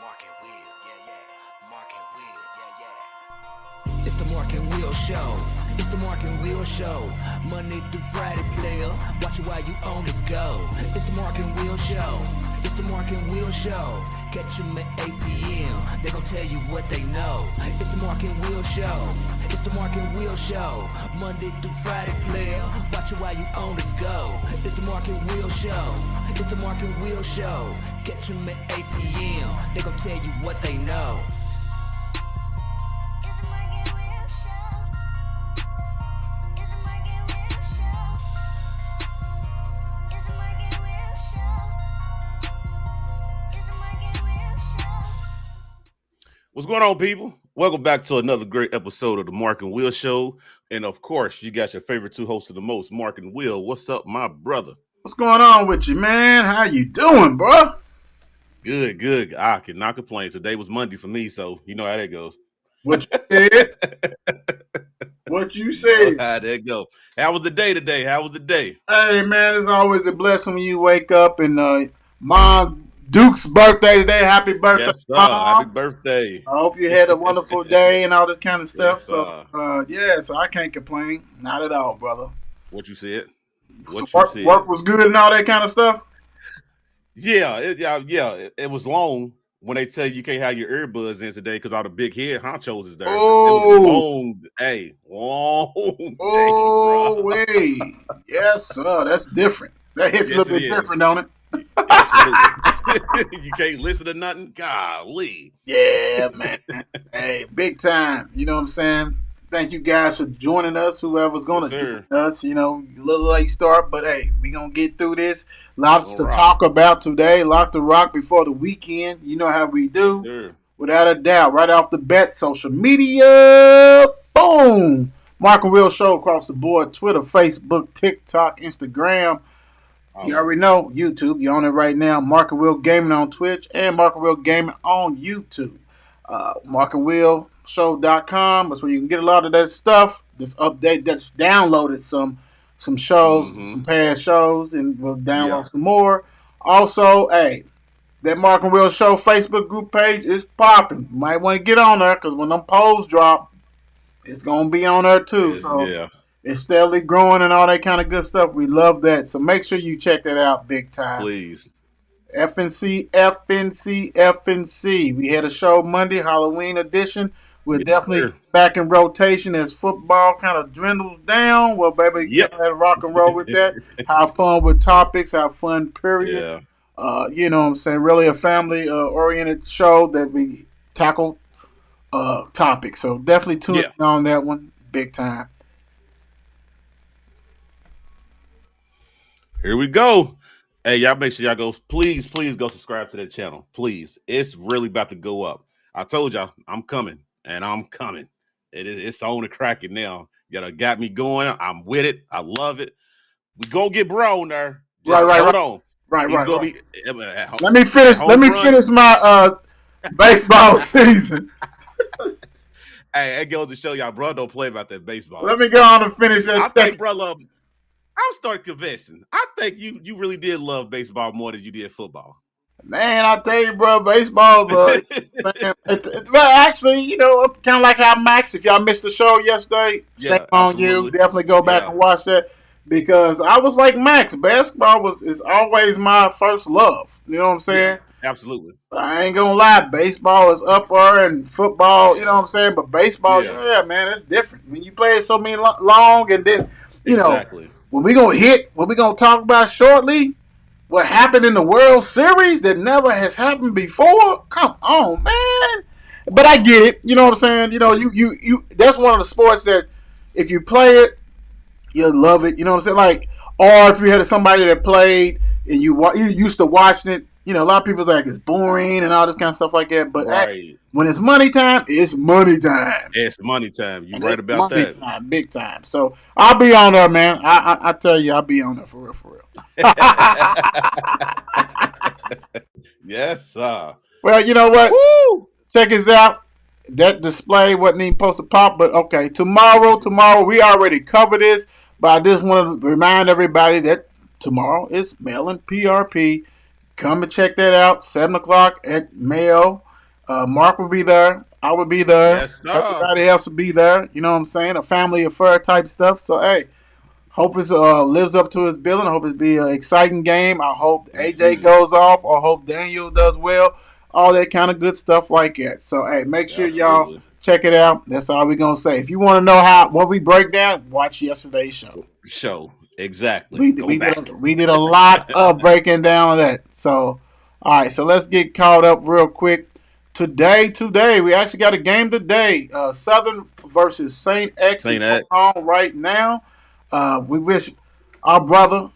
Mark and Will, yeah. Mark and Will, yeah. It's the Mark and Will Show. It's the Mark and Will Show. Monday through Friday, player. Watch it while you on the go. It's the Mark and Will Show. It's the Mark and Will Show. Catch them at 8 p.m. They gon' tell you what they know. It's the Mark and Will Show. It's the Mark and Will Show. Monday through Friday, player. Watch it while you on the go. It's the Mark and Will Show. It's the Mark and Will Show. Catch them at 8 p.m. They gon' tell you what they know. It's the Mark and Will Show. It's the Mark and Will Show. It's the Mark and Will Show. It's the Mark and Will Show. What's going on, people? Welcome back to another great episode of the Mark and Will Show. And of course, you got your favorite two hosts of the most, Mark and Will. What's up, my brother? What's going on with you, man? How you doing, bro? Good. I cannot complain. Today was Monday for me, so you know how that goes. What you said? What you said? How that go? How was the day today? How was the day? Hey, man, it's always a blessing when you wake up and Mom Duke's birthday today. Happy birthday, Yes, sir. Mom. Happy birthday. I hope you had a wonderful day and all this kind of stuff. Yes, So I can't complain. Not at all, brother. What you said? So What you said? work was good and all that kind of stuff. Yeah. It was long when they tell you can't have your earbuds in today because all the big head honchos is there. It was a long day, Oh, bro. wait. Yes, sir. That's different. That hits Yes, a little it bit is. different, don't it? Absolutely. You can't listen to nothing. Golly. Yeah, man. Hey, big time. You know what I'm saying? Thank you guys for joining us. Whoever's going to Yes, sir. join us, you know, a little late start, but hey, we going to get through this. Lots All to right. talk about today. Lot to rock before the weekend. You know how we do. Sure. Without a doubt. Right off the bat, social media. Boom. Mark and Will Show across the board. Twitter, Facebook, TikTok, Instagram. You already know YouTube. You're on it right now. Mark and Will Gaming on Twitch and Mark and Will Gaming on YouTube. MarkandWillShow.com. That's where you can get a lot of that stuff. This update that's downloaded some shows, some past shows, and we'll download some more. Also, hey, that Mark and Will Show Facebook group page is popping. You might want to get on there because when them polls drop, it's gonna be on there too. So Yeah. it's steadily growing and all that kind of good stuff. We love that. So make sure you check that out big time. Please. FNC. We had a show Monday, Halloween edition. We're Yes, definitely sir. back in rotation as football kind of dwindles down. Well, baby, Yep. get rock and roll with that. Have fun with topics. Have fun, period. Yeah. You know what I'm saying? Really a family oriented show that we tackle topics. So definitely tune Yeah. in on that one big time. Here we go. Hey, y'all make sure y'all go. Please go subscribe to that channel. Please. It's really about to go up. I told y'all I'm coming. And I'm coming. It's on the cracking now. Y'all got me going. I'm with it. I love it. We gonna get bro on there. Just Right. hold on. Right. It's gonna Right. be. Let me finish. home Let me run. finish my baseball season. Hey, that goes to show y'all, bro, don't play about that baseball. Let me go on and finish that I second. think, bro, love. I'll start confessing. I think you really did love baseball more than you did football. Man, I tell you, bro, baseball's man, well, actually, you know, kind of like how Max. If y'all missed the show yesterday, Yeah, shame on you. absolutely. Definitely go back Yeah. and watch that because I was like Max. Basketball is always my first love. You know what I'm saying? Absolutely. But I ain't gonna lie, baseball is upper and football. You know what I'm saying? But baseball, yeah man, it's different. When you play it so many long, and then you know Exactly. when we gonna talk about shortly. What happened in the World Series that never has happened before? Come on, man. But I get it. You know what I'm saying? You know, you that's one of the sports that if you play it, you'll love it. You know what I'm saying? Like, or if you had somebody that played and you used to watching it, you know, a lot of people think it's boring and all this kind of stuff like that. But Right. when it's money time, it's money time. It's money time. You And right it's about money that. time, big time. So I'll be on there, man. I tell you, I'll be on there for real. Yes, sir. Well, you know what? Woo! Check this out. That display wasn't even supposed to pop, but okay. Tomorrow, we already covered this, but I just want to remind everybody that tomorrow is Mail and PRP. Come and check that out. 7 o'clock at Mayo. Mark will be there. I will be there. Yes, sir. Everybody else will be there. You know what I'm saying? A family affair type stuff. So hey, hope it lives up to his billing. I hope it be an exciting game. I hope AJ Mhm. goes off. I hope Daniel does well. All that kind of good stuff like that. So hey, make sure y'all Absolutely. check it out. That's all we gonna say. If you want to know what we break down, watch yesterday's show. Show. Exactly. We Go we did back. we did a lot of breaking down of that. So all right, so let's get caught up real quick. Today we actually got a game today. Southern versus Saint X is Saint going X. on right now. We wish our brother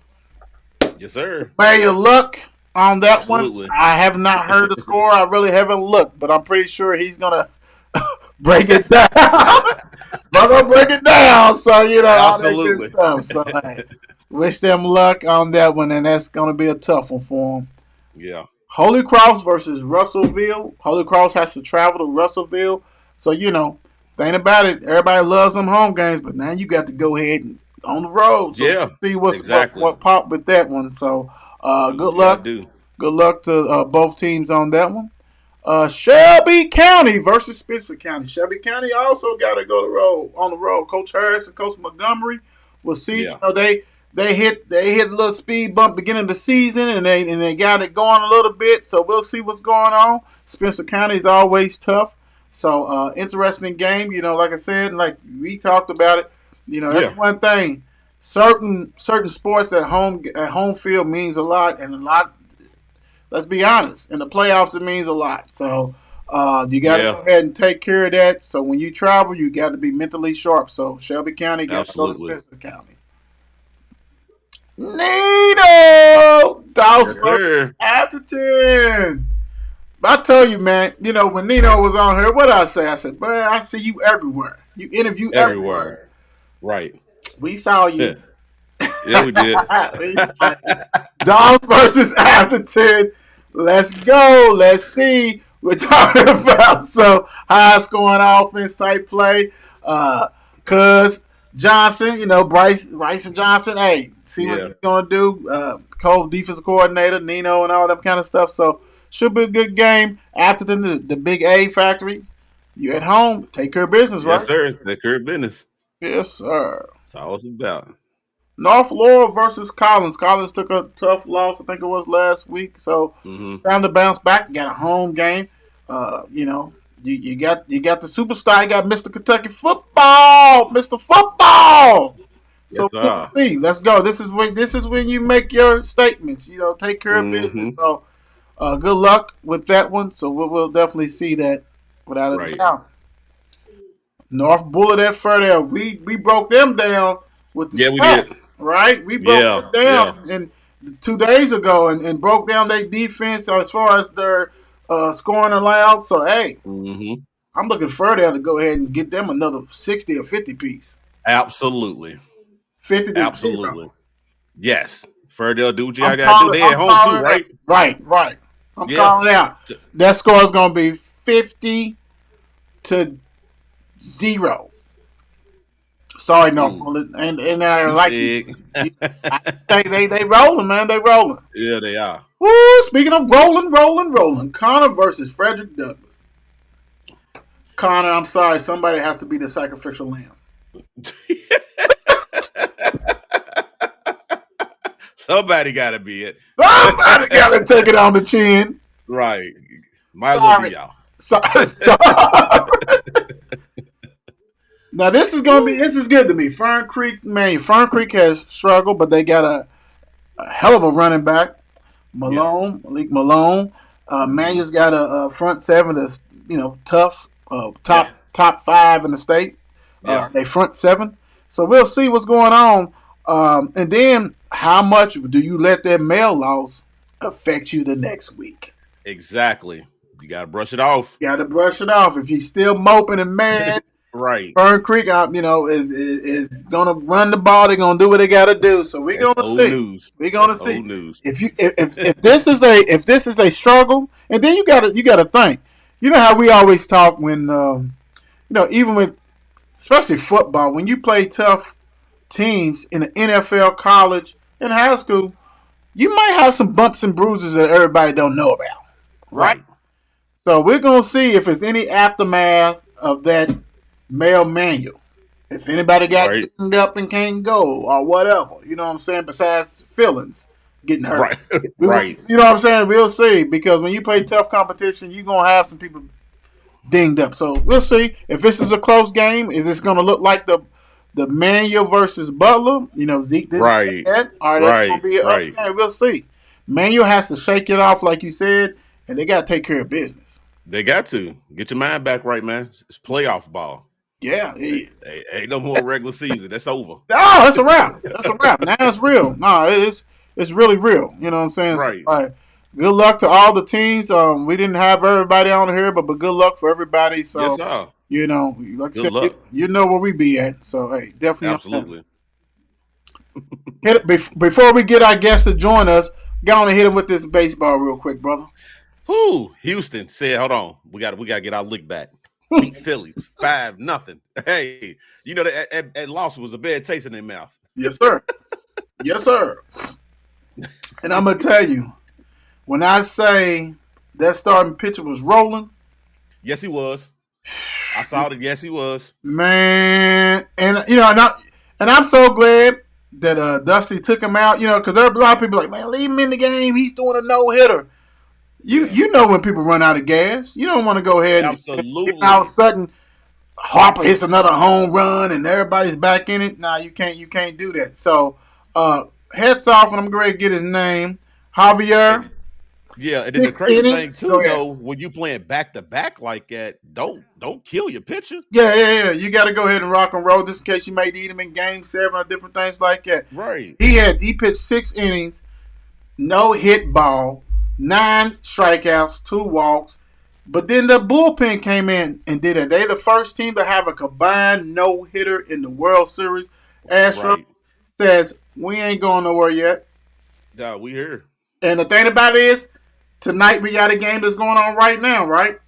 Yes, sir. may your luck on that one. Absolutely. I have not heard the score. I really haven't looked, but I'm pretty sure he's gonna break it down. Brother, break it down. So all that good Absolutely. stuff. So hey, wish them luck on that one, and that's gonna be a tough one for them. Yeah. Holy Cross versus Russellville. Holy Cross has to travel to Russellville. So, thing about it, everybody loves them home games, but now you got to go ahead and on the road. So Yeah. see what Exactly. popped with that one. So Do good what you gotta luck. do. Good luck to both teams on that one. Shelby County versus Spencer County. Shelby County also got to go on the road. Coach Harris and Coach Montgomery will see. Yeah. They hit a little speed bump beginning of the season, and they got it going a little bit. So we'll see what's going on. Spencer County is always tough. So interesting game. Like I said, like we talked about it. That's Yeah. one thing. Certain sports at home field means a lot, and a lot. Let's be honest. In the playoffs, it means a lot. So you got to Yeah. go ahead and take care of that. So when you travel, you got to be mentally sharp. So Shelby County got to go to Absolutely. Spencer County. Nino Yes, Dawson sir. after 10. I tell you, man, when Nino was on here, what did I say? I said, bro, I see you everywhere. You interview everywhere. Everywhere. Right. We saw you. Yeah, we did. We saw you. Dogs versus after 10. Let's go. Let's see. We're talking about high scoring offense type play. Cuz Johnson, Bryson Johnson, hey, see what Yeah. he's gonna do. Cole defensive coordinator, Nino and all that kind of stuff. So should be a good game. After the big A factory, you at home, take care of business, Yes, right? sir. It's the career business. Yes, sir. That's all it's about. North Laurel versus Collins. Collins took a tough loss, I think it was last week. So Hmm. time to bounce back. Got a home game. You got the superstar. You got Mr. Kentucky football, Mr. Football. So Yes, we'll sir. see. Let's go. This is when you make your statements. Take care of business. Hmm. So good luck with that one. So we'll definitely see that without a Right. doubt. North Bullet at Ferdale. We broke them down with the Yeah, we did. stats, right? We broke Yeah. them Yeah. down and 2 days ago and broke down their defense as far as their scoring allowed. So hey, Hmm. I'm looking Ferdale to go ahead and get them another 60 or 50 piece. Absolutely. 50-0. Absolutely. Yes. Ferdale, do what you I'm gotta do. calling. They at I'm home too, calling it out. right? Right, right. I'm Yeah. calling it out. T- That score is going to be 50-0. Sorry, no, Ooh. Bullet. And I You like fig. I think they rolling, man. They rolling. Yeah, they are. Woo! Speaking of rolling. Connor versus Frederick Douglass. Connor, I'm sorry. Somebody has to be the sacrificial lamb. Somebody gotta be it. Somebody got to take it on the chin. Right. Might as well Sorry. be y'all. Sorry. Now this is good to me. Fern Creek, man. Fern Creek has struggled, but they got a hell of a running back, Malone, Malik Malone. Manuel's got a front seven that's tough, top Yeah. top 5 in the state. Yeah. They front seven, so we'll see what's going on. And then how much do you let that mail loss affect you the next week? Exactly. You gotta brush it off. Got to brush it off. If he's still moping and mad, Right. Fern Creek, is gonna run the ball. They're gonna do what they got to do. So we're That's gonna old see. news. We're gonna That's see old news. if this is a struggle, and then you gotta think. You know how we always talk when even with especially football when you play tough teams in the NFL, college, and high school, you might have some bumps and bruises that everybody don't know about, right? Right. So we're gonna see if there's any aftermath of that male manual. If anybody got Right. dinged up and can't go or whatever, you know what I'm saying. Besides feelings getting hurt, Right. We will- Right. You know what I'm saying. We'll see because when you play tough competition, you're gonna have some people dinged up. So we'll see if this is a close game. Is this gonna look like the Manuel versus Butler? You know, Zeke didn't say Right. that. All right, that's gonna Right. be an Right. up game. We'll see. Manuel has to shake it off, like you said, and they got to take care of business. They got to get your mind back right, man. It's playoff ball. Yeah. Ain't no more regular season. That's over. Oh, that's a wrap. That's a wrap. Now it's real. No, it's really real. You know what I'm saying? Right. So, good luck to all the teams. We didn't have everybody on here, but good luck for everybody. So Yes, sir. you know, like I Good said, luck. you know where we be at. So hey, definitely Absolutely. hit it before we get our guests to join us. Go on and hit him with this baseball real quick, brother. Whoo! Houston said, "Hold on, we got to get our lick back." Beat Phillies 5-0. Hey, you know that loss was a bad taste in their mouth. Yes, sir. Yes, sir. And I'm gonna tell you, when I say that starting pitcher was rolling, Yes, he was. I saw it. Yes, he was. man, and you know, and I'm so glad that Dusty took him out. You know, because there are a lot of people like, man, leave him in the game. He's doing a no hitter. You know when people run out of gas, you don't want to go ahead and Absolutely. all of a sudden Harper hits another home run and everybody's back in it. Nah, you can't do that. So heads off, and I'm going to get his name, Javier. Yeah, and then the 6 crazy innings. thing too, Go ahead. though, when you playing back to back like that, don't kill your pitcher. Yeah. You got to go ahead and rock and roll just in case you may need him in Game 7 or different things like that. Right. He pitched 6 innings, no hit ball, 9 strikeouts, 2 walks. But then the bullpen came in and did it. They're the first team to have a combined no hitter in the World Series. Astros Right. says we ain't going nowhere yet. Yeah, we here. And the thing about it is, tonight we got a game that's going on right now, right?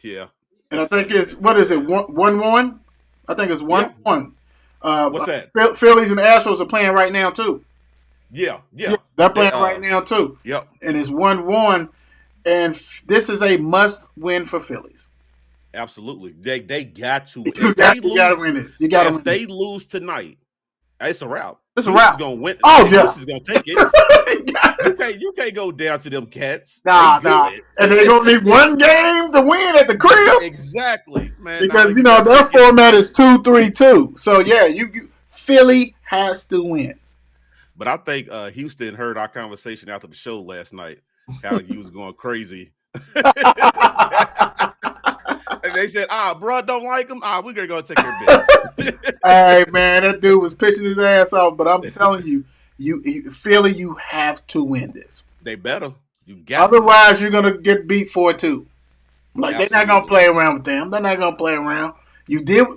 Yeah. And I think it's what is it 1-1? I think it's 1-1. What's that? Phillies and Astros are playing right now too. Yeah. They're playing right now too. Yep. And it's 1-1. And this is a must-win for Phillies. Absolutely. They got to. You got to win this. You got to If win. they lose tonight, it's a wrap. It's a Houston's wrap. gonna win. Oh, yeah. Houston's gonna take it. You can't go down to them cats. Nah. They good. And they're going to need one game to win at the crib. Exactly, man. Because, Now their take it. format is 2-3-2. So, yeah, you Philly has to win. But I think Houston heard our conversation after the show last night. How you was going crazy. And they said, bro, don't like him. We're going to go take care of business. All right, man, that dude was pitching his ass off. But I'm telling you, Philly, you have to win this. They better. You got Otherwise, you're going to get beat 4-2. Like, they're not going to Absolutely. play around with them. They're not going to play around.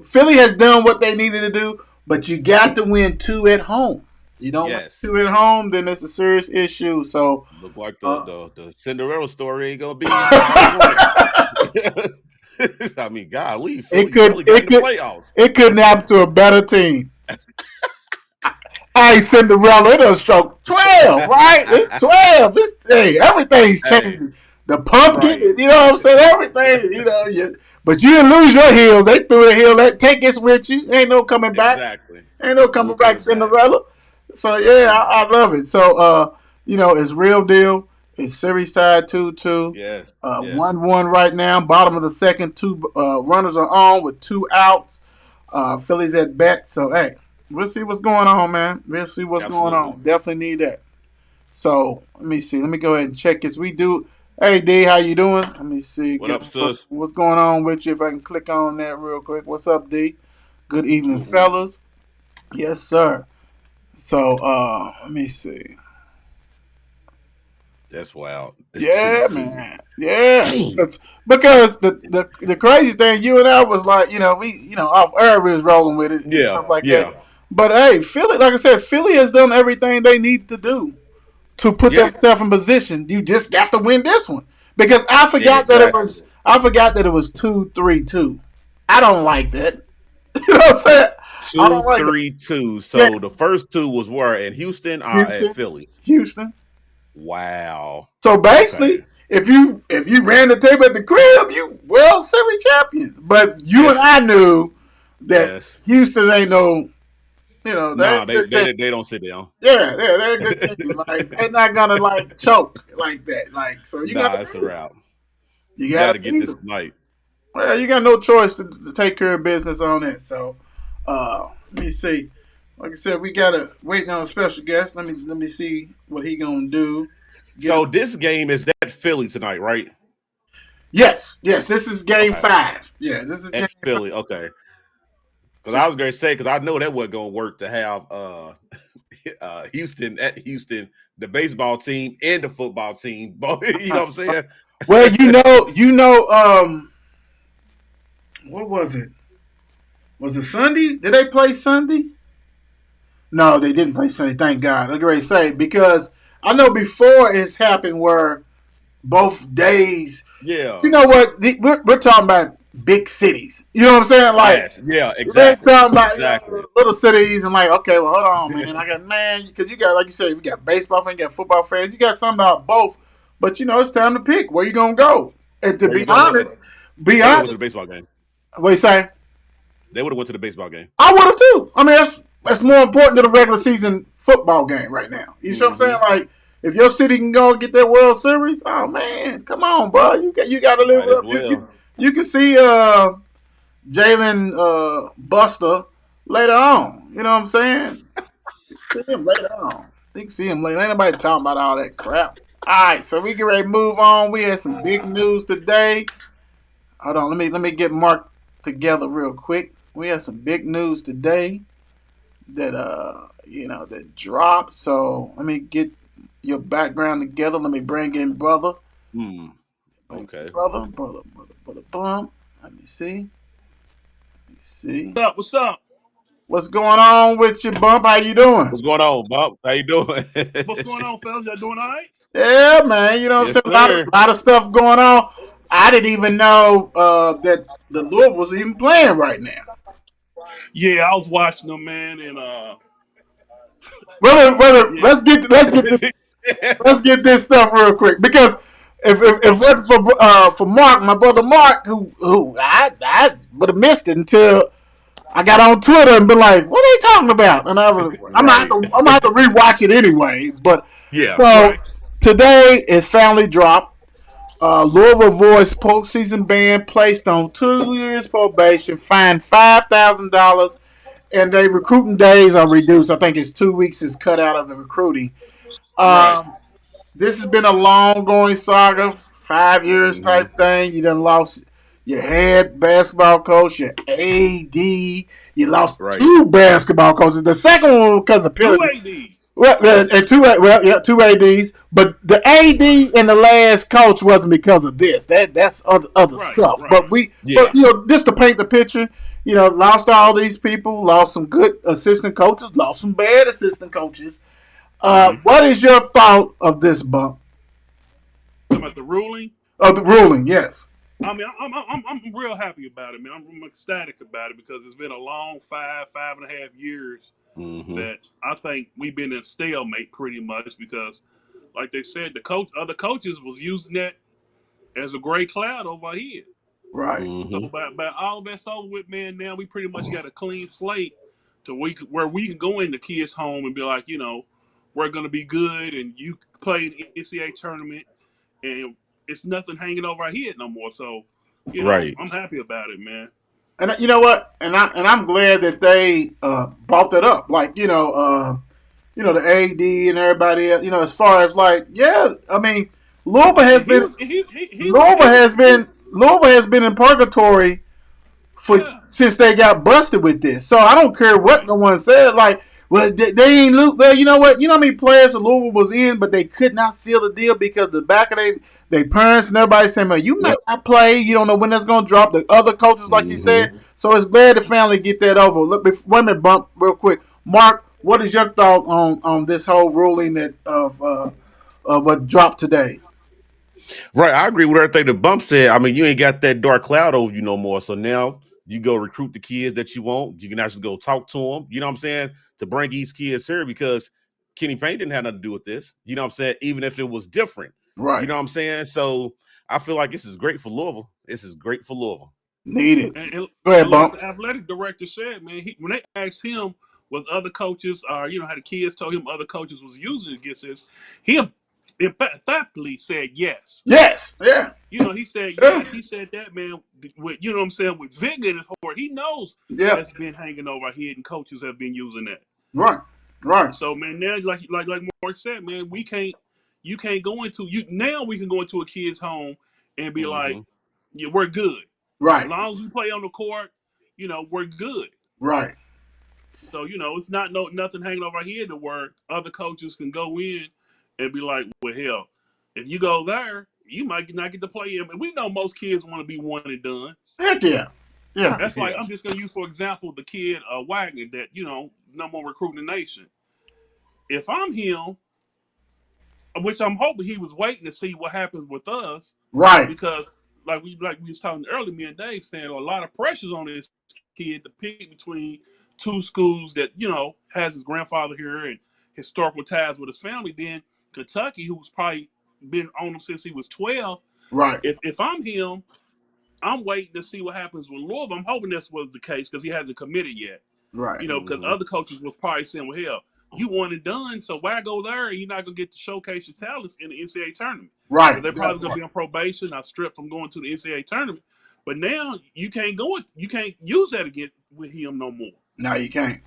Philly has done what they needed to do, but you got to win 2 at home. You don't Yes. win 2 at home, then it's a serious issue. So, Look like the Cinderella story ain't gonna be. I mean, golly, Philly could- really got it in the could- playoffs. it couldn't happen to a better team. Hey, Cinderella, it done stroke 12, right? It's 12. Everything's Hey. changing. The pumpkin, Right. you know what I'm saying? Everything, but you didn't lose your heels. They threw the heel. Take this with you. Ain't no coming back. Exactly. Ain't no coming No back, coming back. Cinderella. So, yeah, I love it. So, it's real deal. It's series tied 2-2. Yes. 1-1 right now. Bottom of the second. 2 runners are on with 2 outs. Phillies at bat. So, hey, we'll see what's going on, man. We'll see what's going on. Absolutely. Definitely need that. So, let me see. Let me go ahead and check this. We do. Hey, D, how you doing? Let me see. What up, sis? What's going on with you? If I can click on that real quick. What's up, D? Good evening, fellas. Yes, sir. So, let me see. That's wild. It's Yeah, 2-2. man. Yeah. Dang. Because the crazy thing, you and I was like, we off air we was rolling with it. And Yeah, stuff like yeah. that. But hey, Philly, like I said, Philly has done everything they need to do to put Yeah. themselves in position. You just got to win this one. Because I forgot that it was 2-3-2. I don't like that. You know what I'm saying? I don't like it. 2-3-2. So Yeah. the first 2 was where in Houston or Houston. at Phillies. Houston. Wow. So basically, Okay. if you ran the table at the crib, you World Series champions. But you and I knew that Yes. Houston ain't no, they're No, a good team. they don't sit down. Yeah, they're a good team. Like they're not gonna like choke like that. Like so, you Nah, gotta it's a beat 'em. wrap. You Got gotta to get beat this them. tonight. Well, you got no choice to take care of business on it. So, let me see. Like I said, we gotta waiting on a special guest. Let me see what he gonna do. Get So him. this game is at Philly tonight, right? Yes. This is game Okay, 5. Yeah, this is game at Philly. Okay, because So, I was going to say because I know that wasn't going to work to have Houston at Houston, the baseball team and the football team. Both, you know what I'm saying? well, what was it? Was it Sunday? Did they play Sunday? No, they didn't play Sunday. Thank God. I'm ready to say because I know before it's happened where both days. Yeah. You know what? We're talking about big cities. You know what I'm saying? Like Yes. Yeah. we're Exactly. talking about Exactly. little cities and like, okay, well, hold on, man. I got because you got like you said, we got baseball fans, you got football fans, you got something about both. But it's time to pick where you gonna go. And to Where be you going? honest, They would have went to the baseball game. what you say? They would have went to the baseball game. I would have too. I mean, that's more important than the regular season football game right now. You see what I'm saying? Like, if your city can go and get that World Series, oh man, come on, bro. You got to live Might as up. well. You can see Jalen Buster later on. You know what I'm saying? See him later on. You can see him later. Ain't nobody talking about all that crap. All right, so we get ready to move on. We had some big news today. Hold on, let me get Mark together real quick. We had some big news today that that dropped. So let me get your background together. Let me bring in brother. Hmm. Okay. Brother bump. Let me see. What's up? What's going on with you, bump? How you doing? What's going on, Bob? How you doing? What's going on, fellas? Y'all doing all right? Yeah, man. You know what I'm Yes, saying? sir. Lot of stuff going on. I didn't even know that the Louisville was even playing right now. Yeah, I was watching them, man, and Brother, yeah, let's get this stuff real quick because if it wasn't for Mark, my brother Mark, who I would have missed it until I got on Twitter and been like, "What are they talking about?" And Right. I'm gonna have to rewatch it anyway. But Yeah. so right. today it finally dropped. Louisville Voice postseason ban placed on 2 years probation, fined $5,000, and they recruiting days are reduced. I think it's 2 weeks is cut out of the recruiting. Right. Um, this has been a long going saga, 5 years Hmm. type thing. You done lost your head basketball coach, your AD. You lost Right. 2 basketball coaches. The second one because of Two penalty. AD. Well, and two ADs, but the AD and the last coach wasn't because of this. That's other Right, stuff. right. Yeah. Just to paint the picture, lost all these people, lost some good assistant coaches, lost some bad assistant coaches. Hmm. What is your thought of this bump I'm at the ruling. of the ruling? Yes, I mean, I'm real happy about it, man. I'm ecstatic about it because it's been a long 5.5 years Hmm. that I think we've been in stalemate pretty much because, like they said, other coaches was using that as a gray cloud over our head. right, So Hmm. by all that's over with, man, now we pretty much got a clean slate to where we can go in the kids' home and be like, we're gonna be good, and you play in the NCAA tournament, and it's nothing hanging over our head no more. So, Right. I'm happy about it, man. and you know what? I'm glad that they brought that up. Like the AD and everybody else. As far as like, yeah, I mean, Louisville has And he been was, and he Louisville was, has been Louisville has been in purgatory yeah, since they got busted with this. So I don't care what right, no one said. Like, well, they ain't loot. Well, you know what? You know how many players the Louisville was in, but they could not seal the deal because the back of their parents and everybody saying, "Man, you might Yep. not play. You don't know when that's going to drop." The other coaches, like you said. Hmm. So it's glad to finally get that over. Look, wait a minute, bump real quick. Mark, what is your thought on this whole ruling that of what dropped today? Right. I agree with everything the bump said. I mean, you ain't got that dark cloud over you no more. So now you go recruit the kids that you want. You can actually go talk to them. You know what I'm saying? To bring these kids here because Kenny Payne didn't have nothing to do with this. You know what I'm saying? Even if it was different. You Right. know what I'm saying? So I feel like this is great for Louisville. This is great for Louisville. Needed. And Go ahead, and like Bump. the athletic director said, man, when they asked him what other coaches are, how the kids told him other coaches was using against this, he emphatically said yes. Yes. Yeah. He said Yeah. yes. He said that, man, with what I'm saying, with vigor in his heart. He knows Yeah. that's been hanging over our head, and coaches have been using that. Right. Right. So, man, now like Mark said, man, you can't go into now. We can go into a kid's home and be like, Hmm. yeah, we're good. As Right. long as we play on the court, we're good. Right. So, it's not nothing hanging over our head to where other coaches can go in and be like, well, hell, if you go there, you might not get to play him. And we know most kids want to be one and done. Heck yeah. Yeah. That's like, Yeah. I'm just going to use, for example, the kid Wagner that, number one recruit in the nation. If I'm him, which I'm hoping he was waiting to see what happens with us, Right. because like we was talking earlier, me and Dave saying a lot of pressures on this kid to pick between two schools that has his grandfather here and historical ties with his family. Then Kentucky, who's probably been on him since he was 12. Right. If I'm him, I'm waiting to see what happens with Louisville. I'm hoping this was the case because he hasn't committed yet. Right. Because other coaches was probably saying, well, hell, you one and done, so why go there and you're not going to get to showcase your talents in the NCAA tournament? Right. They're probably going to be on probation. I stripped from going to the NCAA tournament. But now you can't use that again with him no more. No, you can't.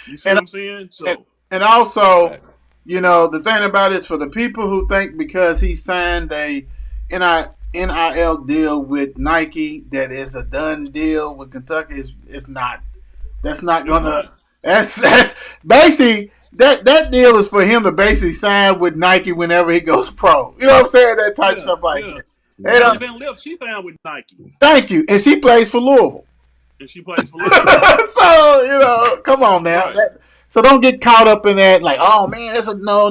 You see what I'm saying? So And also, the thing about it is for the people who think because he signed a NIL deal with Nike that is a done deal with Kentucky, it's not. That's not gonna. That's basically that deal is for him to basically sign with Nike whenever he goes pro. You know what I'm saying? That type of stuff like that. Kelly Van Lith, she signed with Nike. Thank you, and she plays for Louisville. And she plays for Louisville. So come on now. Right. So don't get caught up in that. Like, oh man, that's a no.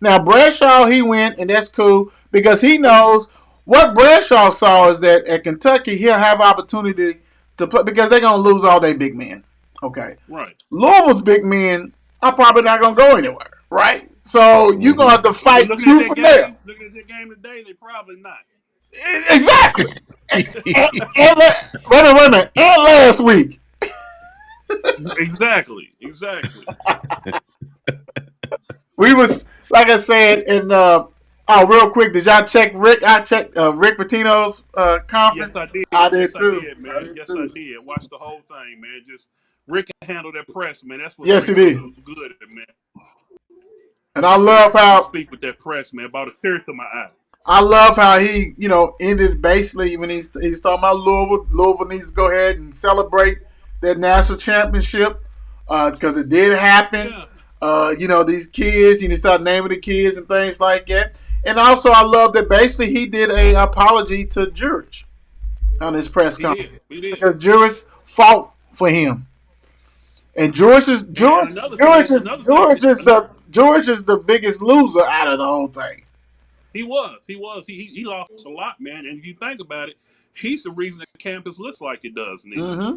Now Bradshaw, he went, and that's cool because he knows what Bradshaw saw is that at Kentucky he'll have opportunity to play because they're gonna lose all their big men. Okay. Right. Louisville's big men are probably not gonna go anywhere. Right. So you're gonna have to fight two from there. Looking at that game today, they probably not. Exactly. and wait a minute. And last week. Exactly. We was like I said in real quick. Did y'all check Rick? I checked Rick Pitino's conference. Yes, I did. I did too. I did, man. Yes, I did. Watch the whole thing, man. Just Rick handled that press, man. That's what Yes, Rick he did. was good at, man. And I love how Speak with that press, man. About a tear to my eye. I love how he, ended basically when he's talking about Louisville. Louisville needs to go ahead and celebrate their national championship because it did happen. Yeah. These kids, he started naming the kids and things like that. And also, I love that basically he did an apology to Jurich on his press conference He did. because Jurich fought for him. And George is the biggest loser out of the whole thing. He was. He lost a lot, man. And if you think about it, he's the reason the campus looks like it does now. Mm-hmm.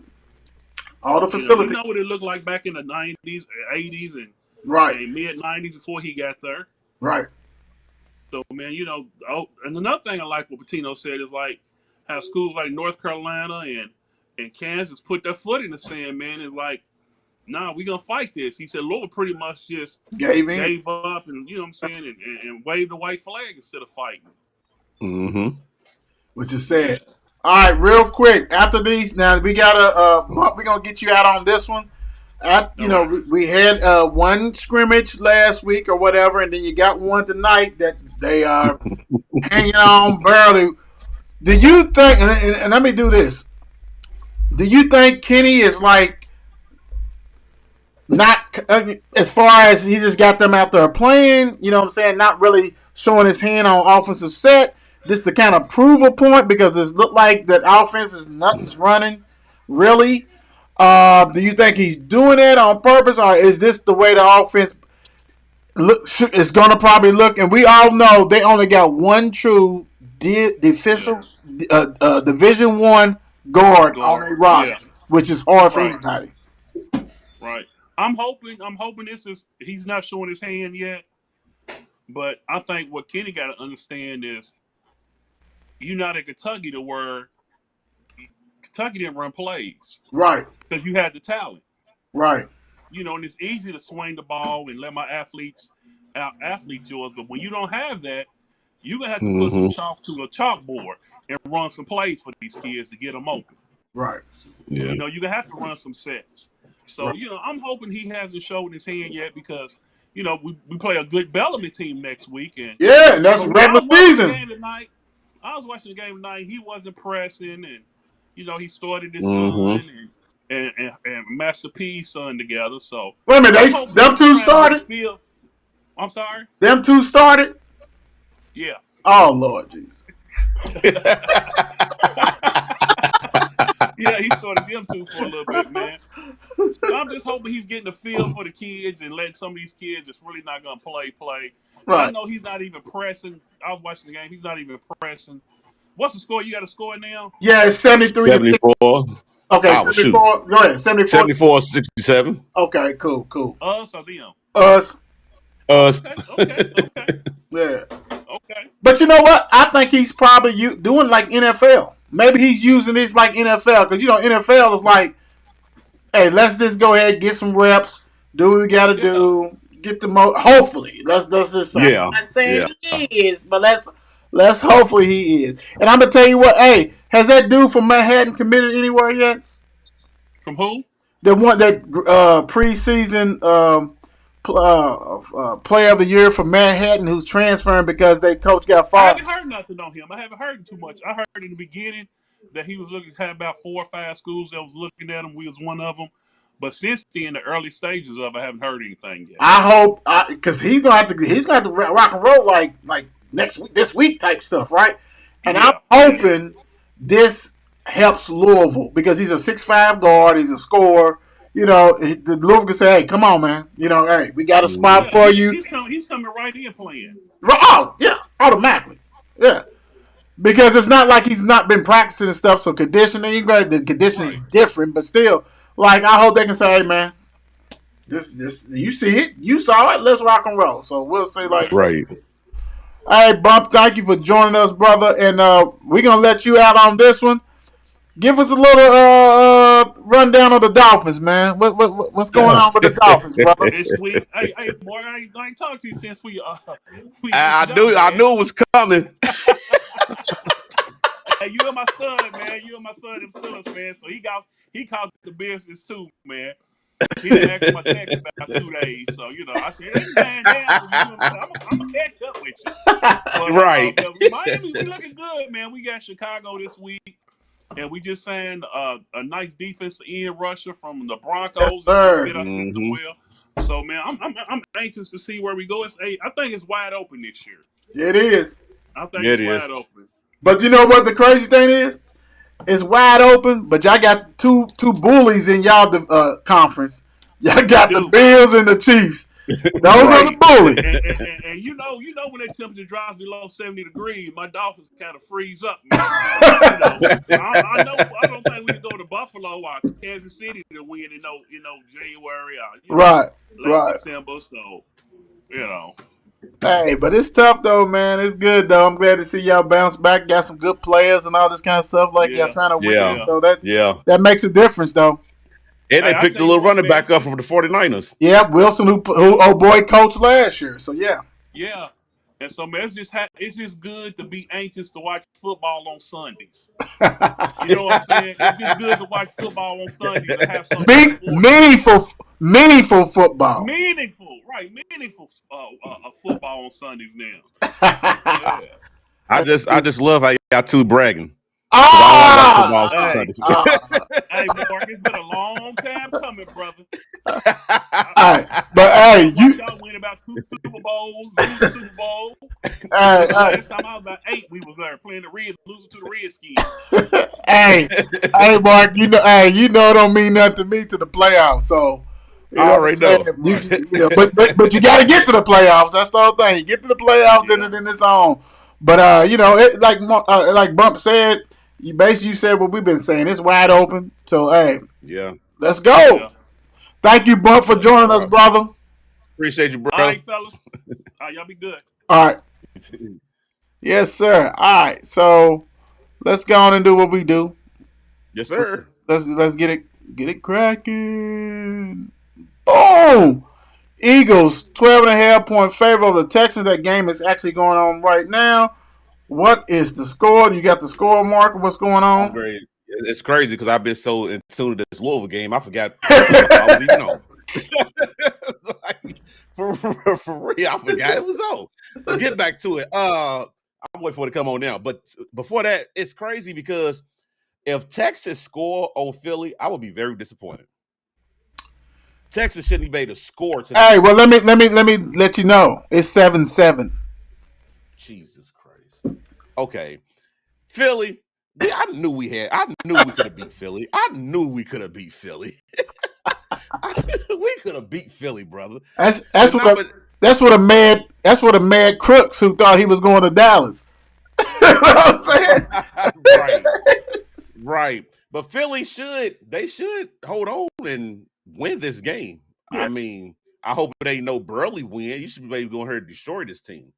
All the facilities. You know what it looked like back in the 90s, 80s, and mid 90s before he got there. Right. So, man, and another thing I like what Pitino said is like how schools like North Carolina and Kansas put their foot in the sand, man. It's like, nah, we gonna fight this. He said Louisville pretty much just gave up and you know what I'm saying and waved the white flag instead of fighting. Mm-hmm. Which is sad. All right, real quick. After these, now we gotta we're gonna get you out on this one. We had one scrimmage last week or whatever, and then you got one tonight that they are hanging on barely. Do you think? And let me do this. Do you think Kenny is like? Not as far as he just got them out there playing, you know what I'm saying? Not really showing his hand on offensive set. This to kind of prove a point because it looked like that offense is nothing's running, really. Do you think he's doing it on purpose, or is this the way the offense is going to probably look? And we all know they only got one true Division I guard on their roster, which is hard for anybody. Right. I'm hoping he's not showing his hand yet. But I think what Kenny got to understand is you're not at Kentucky to where Kentucky didn't run plays Right. because you had the talent. Right. And it's easy to swing the ball and let my athletes out athlete yours. But when you don't have that, you're going to have to put some chalk to a chalkboard and run some plays for these kids to get them open. Right. Yeah. You're going to have to run some sets. So, Right. I'm hoping he hasn't shown his hand yet because, we play a good Bellamy team next week. And Yeah, and that's regular season. I was watching the game tonight. He wasn't pressing, and he started his Mhm. son and Master P's son together. So Wait a minute, I'm hoping them he's two trying to started? feel- I'm sorry. Them two started? Yeah. Oh Lord Jesus. Yeah, he started them two for a little bit, man. So I'm just hoping he's getting the feel for the kids and letting some of these kids that's really not going to play. But I Right. know he's not even pressing. I was watching the game. He's not even pressing. What's the score? You got a score now? Yeah, it's 73 to 74. Okay, Oh, 74. Go ahead. 74. 74-67. Okay, cool. Us or them? Us. Okay. Yeah. Okay. But you know what? I think he's probably doing like NFL. Maybe he's using this like NFL because NFL is like, hey, let's just go ahead, get some reps, do what we got to do, get the most. Hopefully, let's just say. Yeah. I'm not saying Yeah. he is, but let's hopefully he is. And I'm gonna tell you what. Hey, has that dude from Manhattan committed anywhere yet? From who? The one that preseason player of the year for Manhattan who's transferring because their coach got I fired. haven't heard nothing on him. I haven't heard too much. I heard in the beginning that he was looking at about 4 or 5 schools that was looking at him. We was one of them. But since then, the early stages of it, I haven't heard anything yet. I hope because he's gonna have to rock and roll like next week, this week type stuff, right? And I'm hoping this helps Louisville because he's a 6'5" guard, he's a scorer. The Louisville can say, "Hey, come on, man! Hey, we got a spot for you." He's coming right in playing. Oh, yeah, automatically, yeah. Because it's not like he's not been practicing and stuff. So conditioning, the conditioning is different, but still, like I hope they can say, "Hey, man, this you see it, you saw it. Let's rock and roll." So we'll see, like, Right. hey, Bump, thank you for joining us, brother, and we're gonna let you out on this one. Give us a little rundown of the Dolphins, man. What's going on with the Dolphins, brother? This week, hey, boy, I ain't talked to you since we I knew it was coming. Hey, you and my son, man. You and my son, them Steelers, man. So he caught the business too, man. He didn't ask my text about 2 days, so I said, "Hey, man, I'm gonna catch up with you." But, Right. Miami, we looking good, man. We got Chicago this week, and we just signed a nice defensive end rusher from the Broncos. Yes, sir. Fit us in so well. So, man, I'm anxious to see where we go. I think it's wide open this year. It is. I think It it's is. wide open. But you know what the crazy thing is? It's wide open, but y'all got two bullies in y'all conference. Y'all got the Bills and the Chiefs. Those are the bullies. And you know when that temperature drops below 70 degrees, my Dolphins kind of freeze up, man. I don't think we can go to Buffalo or Kansas City to win in January or Right. late December. So Hey, but it's tough though, man. It's good though. I'm glad to see y'all bounce back. Got some good players and all this kind of stuff. Like y'all trying to win. Yeah. So Yeah. that makes a difference though. And they Hey, I picked tell a you little what, running man. back up from the 49ers. Yeah, Wilson, who old boy coached last year. So yeah. Yeah. And so, man, it's just good to be anxious to watch football on Sundays. You know what I'm saying? It's just good to watch football on Sundays and have something Meaningful football. meaningful football on Sundays now. Yeah. I just love how y'all two bragging. Ah! Hey, Mark, it's been a long time coming, brother. But hey, Y'all win about 2 Super Bowls, lose the Super Bowl. Last time I was about 8, we was there playing the Reds, losing to the Redskins. hey, Mark, you know it don't mean nothing to me to the playoffs. So I already know. But you got to get to the playoffs. That's the whole thing. You get to the playoffs, then it's on. But it like Bump said. You said what we've been saying. It's wide open. So, hey, Yeah. let's go. Yeah. Thank you, Bump, for joining us, brother. Appreciate you, bro. All right, fellas. All right, y'all be good. All right. Yes, sir. All right. So let's go on and do what we do. Yes, sir. Let's get it cracking. Boom. Eagles 12.5 point favorite over the Texans. That game is actually going on right now. What is the score? You got the score marker. What's going I'm on? very. It's crazy because I've been so in tune to this Louisville game. I forgot I was even on. Like, for real, I forgot it was on. But get back to it. I'm waiting for it to come on now. But before that, it's crazy because if Texas score on Philly, I would be very disappointed. Texas shouldn't be able to score tonight. Hey, well, let me let you know. It's 7-7. Jesus Christ. Okay. Philly. I knew we could have beat Philly. I knew we could have beat Philly. We could have beat Philly, brother. That's what a mad crooks who thought he was going to Dallas. You know what I'm saying? Right. Right. But Philly should hold on and win this game. Yeah. I mean, I hope it ain't no Burley win. You should be able to go ahead and destroy this team.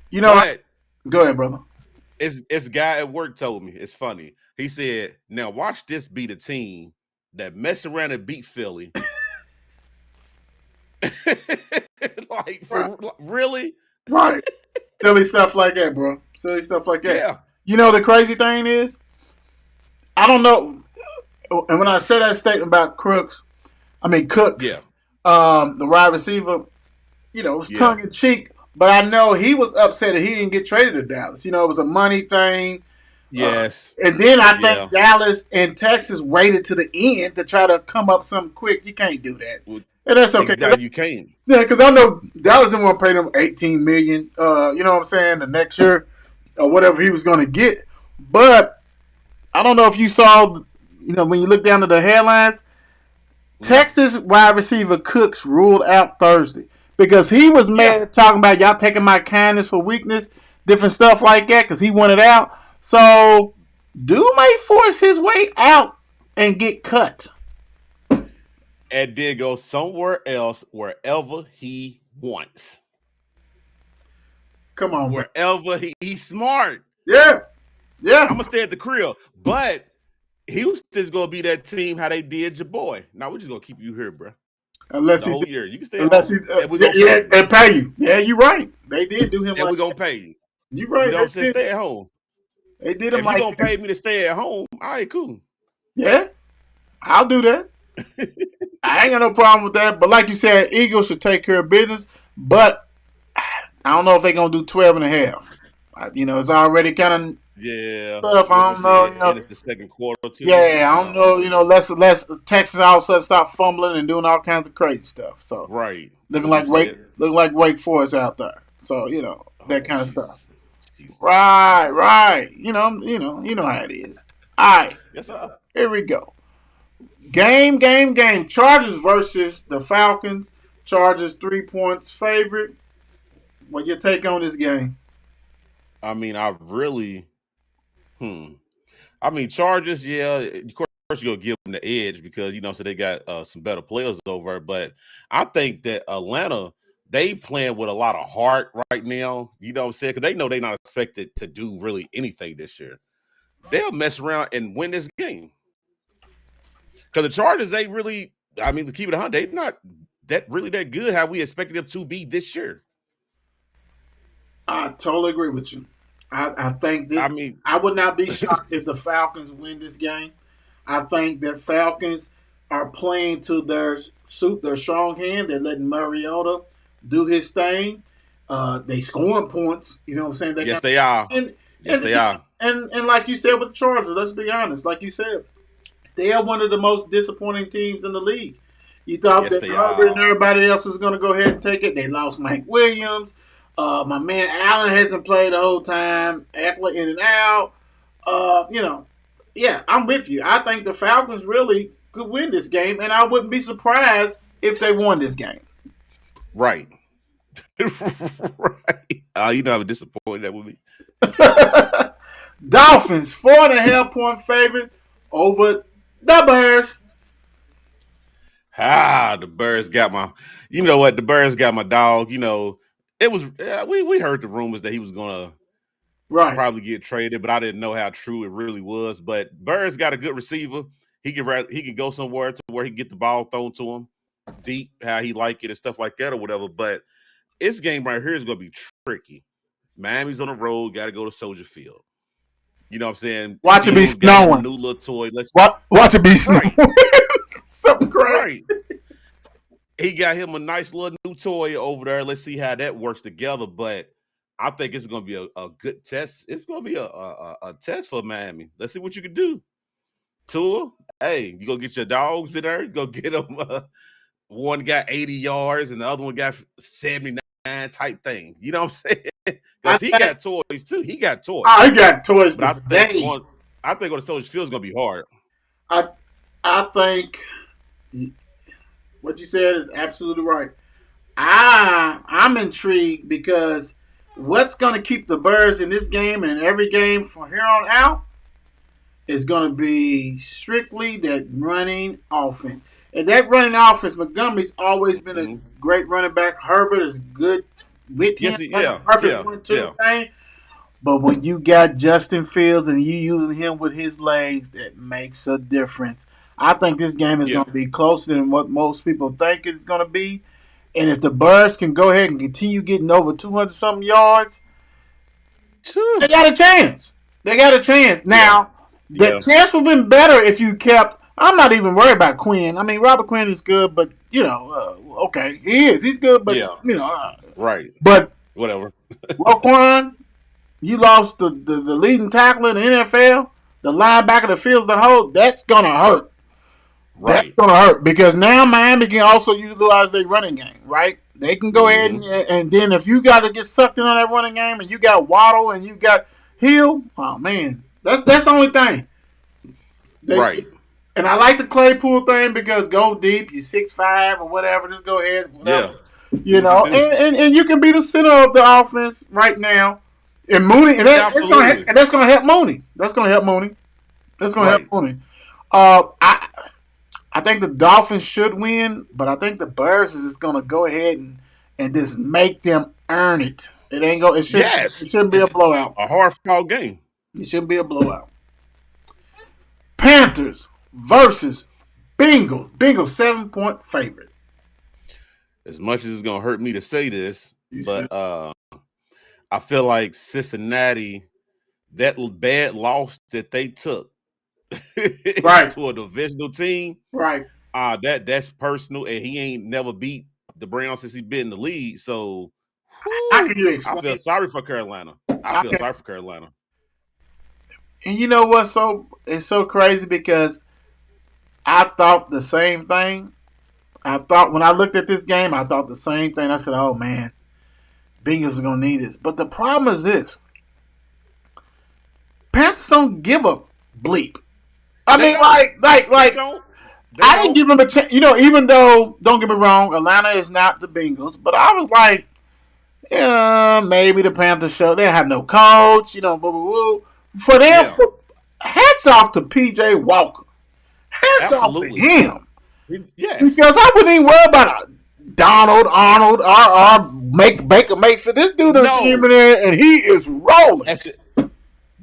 You know, But go ahead, brother. it's a guy at work told me. It's funny. He said, "Now watch this be the team that messed around and beat Philly." Like really? Right. Silly stuff like that, bro. Silly stuff like that. Yeah. You know the crazy thing is, I don't know. And when I say that statement about Cooks, Yeah. the wide receiver, it was tongue in cheek. But I know he was upset that he didn't get traded to Dallas. It was a money thing. Yes. And then I think Dallas and Texas waited to the end to try to come up something quick. You can't do that. Well, And that's okay. You can't. Yeah, because I know Dallas didn't want to pay them $18 million. You know what I'm saying? The next year or whatever he was going to get. But I don't know if you saw. When you look down to the headlines, Texas wide receiver Cooks ruled out Thursday because he was mad talking about y'all taking my kindness for weakness, different stuff like that. Because he wanted out. So, Dude may force his way out and get cut. And then go somewhere else, wherever he wants. Come on, wherever he's smart. Yeah. I'm gonna stay at the crib, but Houston's gonna be that team how they did your boy. Now we're just gonna keep you here, bro. Unless the he whole year, you can stay. Unless and they pay you. Yeah, you're right. They did do him. And we're gonna pay you. You're right. You know what I'm saying? Stay at home. They did him. If you're gonna pay me to stay at home, all right, cool. Yeah, I'll do that. I ain't got no problem with that. But like you said, Eagles should take care of business. But I don't know if they're gonna do 12.5. It's already kind of stuff. I don't know. And it's the second quarter too. Yeah, I don't know. Less Texas all of a sudden stop fumbling and doing all kinds of crazy stuff. So right, looking like Wake Forest out there. So that kind of stuff. Jesus. Right. You know how it is. All right. Yes, sir. Here we go. Game. Chargers versus the Falcons. Chargers 3 points favorite. What your take on this game? I mean, Chargers, yeah. Of course, you're gonna give them the edge because so they got some better players over. But I think that Atlanta, they playing with a lot of heart right now. You know what I'm saying? Because they know they're not expected to do really anything this year. They'll mess around and win this game. Because the Chargers, they really, to keep it 100, they're not that good how we expected them to be this year. I totally agree with you. I think this. I would not be shocked if the Falcons win this game. I think that Falcons are playing to their strong hand. They're letting Mariota do his thing. They scoring points. You know what I'm saying? Yes, they are. They are. And like you said with the Chargers, let's be honest. Like you said, they are one of the most disappointing teams in the league. You thought that Herbert and everybody else was going to go ahead and take it. They lost Mike Williams. My man Allen hasn't played the whole time. Eckler in and out. Yeah, I'm with you. I think the Falcons really could win this game, and I wouldn't be surprised if they won this game. Right. Right. How disappointed that would be. Dolphins, 4.5 point favorite over the Bears. The Bears got my. You know what? The Bears got my dog. It was we heard the rumors that he was gonna Right. probably get traded, but I didn't know how true it really was. But Bird's got a good receiver. He can go somewhere to where he can get the ball thrown to him deep, how he like it and stuff like that or whatever. But this game right here is gonna be tricky. Miami's on the road, got to go to Soldier Field. You know what I'm saying? Watch it be Eagles got him a snowing. new little toy. Watch it be snowing. Right. Something crazy. Right. He got him a nice little new toy over there. Let's see how that works together. But I think it's going to be a good test. It's going to be a test for Miami. Let's see what you can do. Tua, hey, you go get your dogs in there. Go get them. One got 80 yards and the other one got 79 type thing. You know what I'm saying? Because he got toys too. He got toys. I got toys, But but I think on the Soldier Field is going to be hard. I think what you said is absolutely right. I'm intrigued because what's going to keep the Birds in this game and every game from here on out is going to be strictly that running offense. And that running offense, Montgomery's always been a great running back. Herbert is good with him. That's a perfect 1-2 thing. But when you got Justin Fields and you using him with his legs, that makes a difference. I think this game is going to be closer than what most people think it's going to be. And if the Birds can go ahead and continue getting over 200-something yards, they got a chance. They got a chance. Now, the chance would have been better if you kept – I'm not even worried about Quinn. I mean, Robert Quinn is good, but, okay, he is. He's good, but, right. But whatever. Roquan, you lost the leading tackler in the NFL, the linebacker that fills the hole. That's going to hurt. Right. That's going to hurt because now Miami can also utilize their running game, right? They can go ahead and then if you got to get sucked in on that running game and you got Waddle and you got Hill, oh, man, that's the only thing. Right. And I like the Claypool thing because go deep, you 6'5" or whatever, just go ahead. Whatever. Yeah. And you can be the center of the offense right now. And Mooney, and that's going to help Mooney. That's going to help Mooney. I think the Dolphins should win, but I think the Bears is just going to go ahead and just make them earn it. It ain't go. It shouldn't be a blowout. A hard-fought game. It shouldn't be a blowout. Panthers versus Bengals. Bengals 7-point favorite. As much as it's going to hurt me to say this, I feel like Cincinnati, that bad loss that they took to a divisional team, right? That's personal, and he ain't never beat the Browns since he been in the league. So, how can you explain? I feel sorry for Carolina. And you know what? It's so crazy because I thought the same thing. I thought when I looked at this game, I thought the same thing. I said, "Oh man, Bengals are gonna need this." But the problem is this: Panthers don't give a bleep. I mean, I didn't give them a chance. Even though, don't get me wrong, Atlanta is not the Bengals, but I was like, maybe the Panthers show. They have no coach, blah, blah, blah. For them, hats off to P.J. Walker. Hats off to him. Yes. Because I wouldn't even worry about Donald, Arnold, or Baker Mayfield. This dude came in there, and he is rolling. That's it.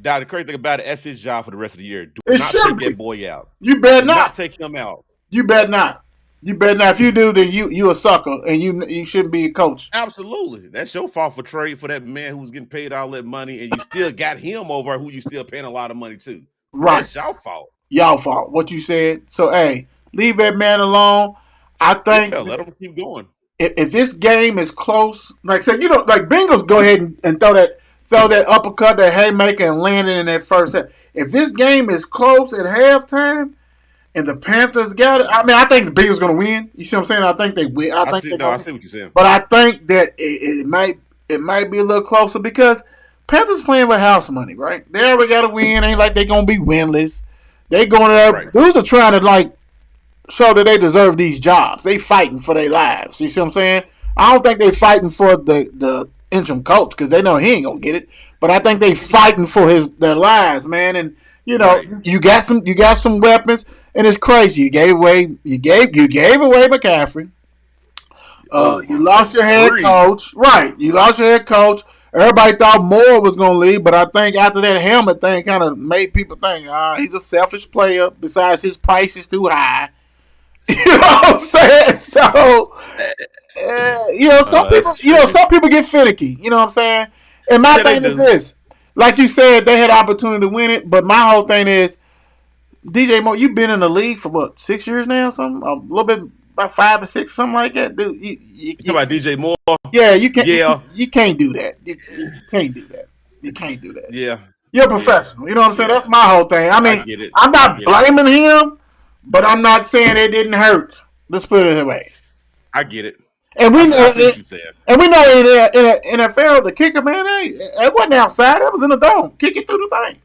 The crazy thing about it, that's his job for the rest of the year. Do not take that boy out. You better not take him out. You better not. If you do, then you a sucker, and you shouldn't be a coach. Absolutely, that's your fault for trade for that man who's getting paid all that money, and you still got him over who you still paying a lot of money to. Right, that's your fault. Y'all fault. What you said. So hey, leave that man alone. I think let him keep going. If this game is close, like I said, like Bengals go ahead and throw that uppercut, that haymaker, and land it in that first half. If this game is close at halftime, and the Panthers got it, I think the Bengals going to win. You see what I'm saying? I think they win. I see what you're saying. But I think that it might be a little closer because Panthers playing with house money, right? They already got to win. Ain't like they going to be winless. They going there. Right. Dudes are trying to show that they deserve these jobs. They fighting for their lives. You see what I'm saying? I don't think they fighting for the interim coach because they know he ain't gonna get it. But I think they fighting for their lives, man. And you got some weapons, and it's crazy. You gave away McCaffrey. Oh You my lost your goodness. head 3. coach. Right. You lost your head coach. Everybody thought Moore was going to leave, but I think after that helmet thing kind of made people think, he's a selfish player. Besides, his price is too high. You know what I'm saying? So, some That's people, tricky. some people get finicky. You know what I'm saying? And my Yeah, they thing is do. this: like you said, they had opportunity to win it, but my whole thing is, DJ Moore, you've been in the league for what, 6 years now? Something a little bit, about 5 to 6, something like that, dude. You talking about DJ Moore? Yeah, you can't. Yeah, You can't do that. You can't do that. You can't do that. yeah, You're a yeah, professional. You know what I'm saying? yeah. That's my whole thing. I I mean, get it. I'm I not get it. blaming him, but I'm not saying it didn't hurt. Let's put it that way. I get it. And we I see what you said. and we know in the NFL the kicker, man, it wasn't outside. It was in the dome. Kick it through the thing.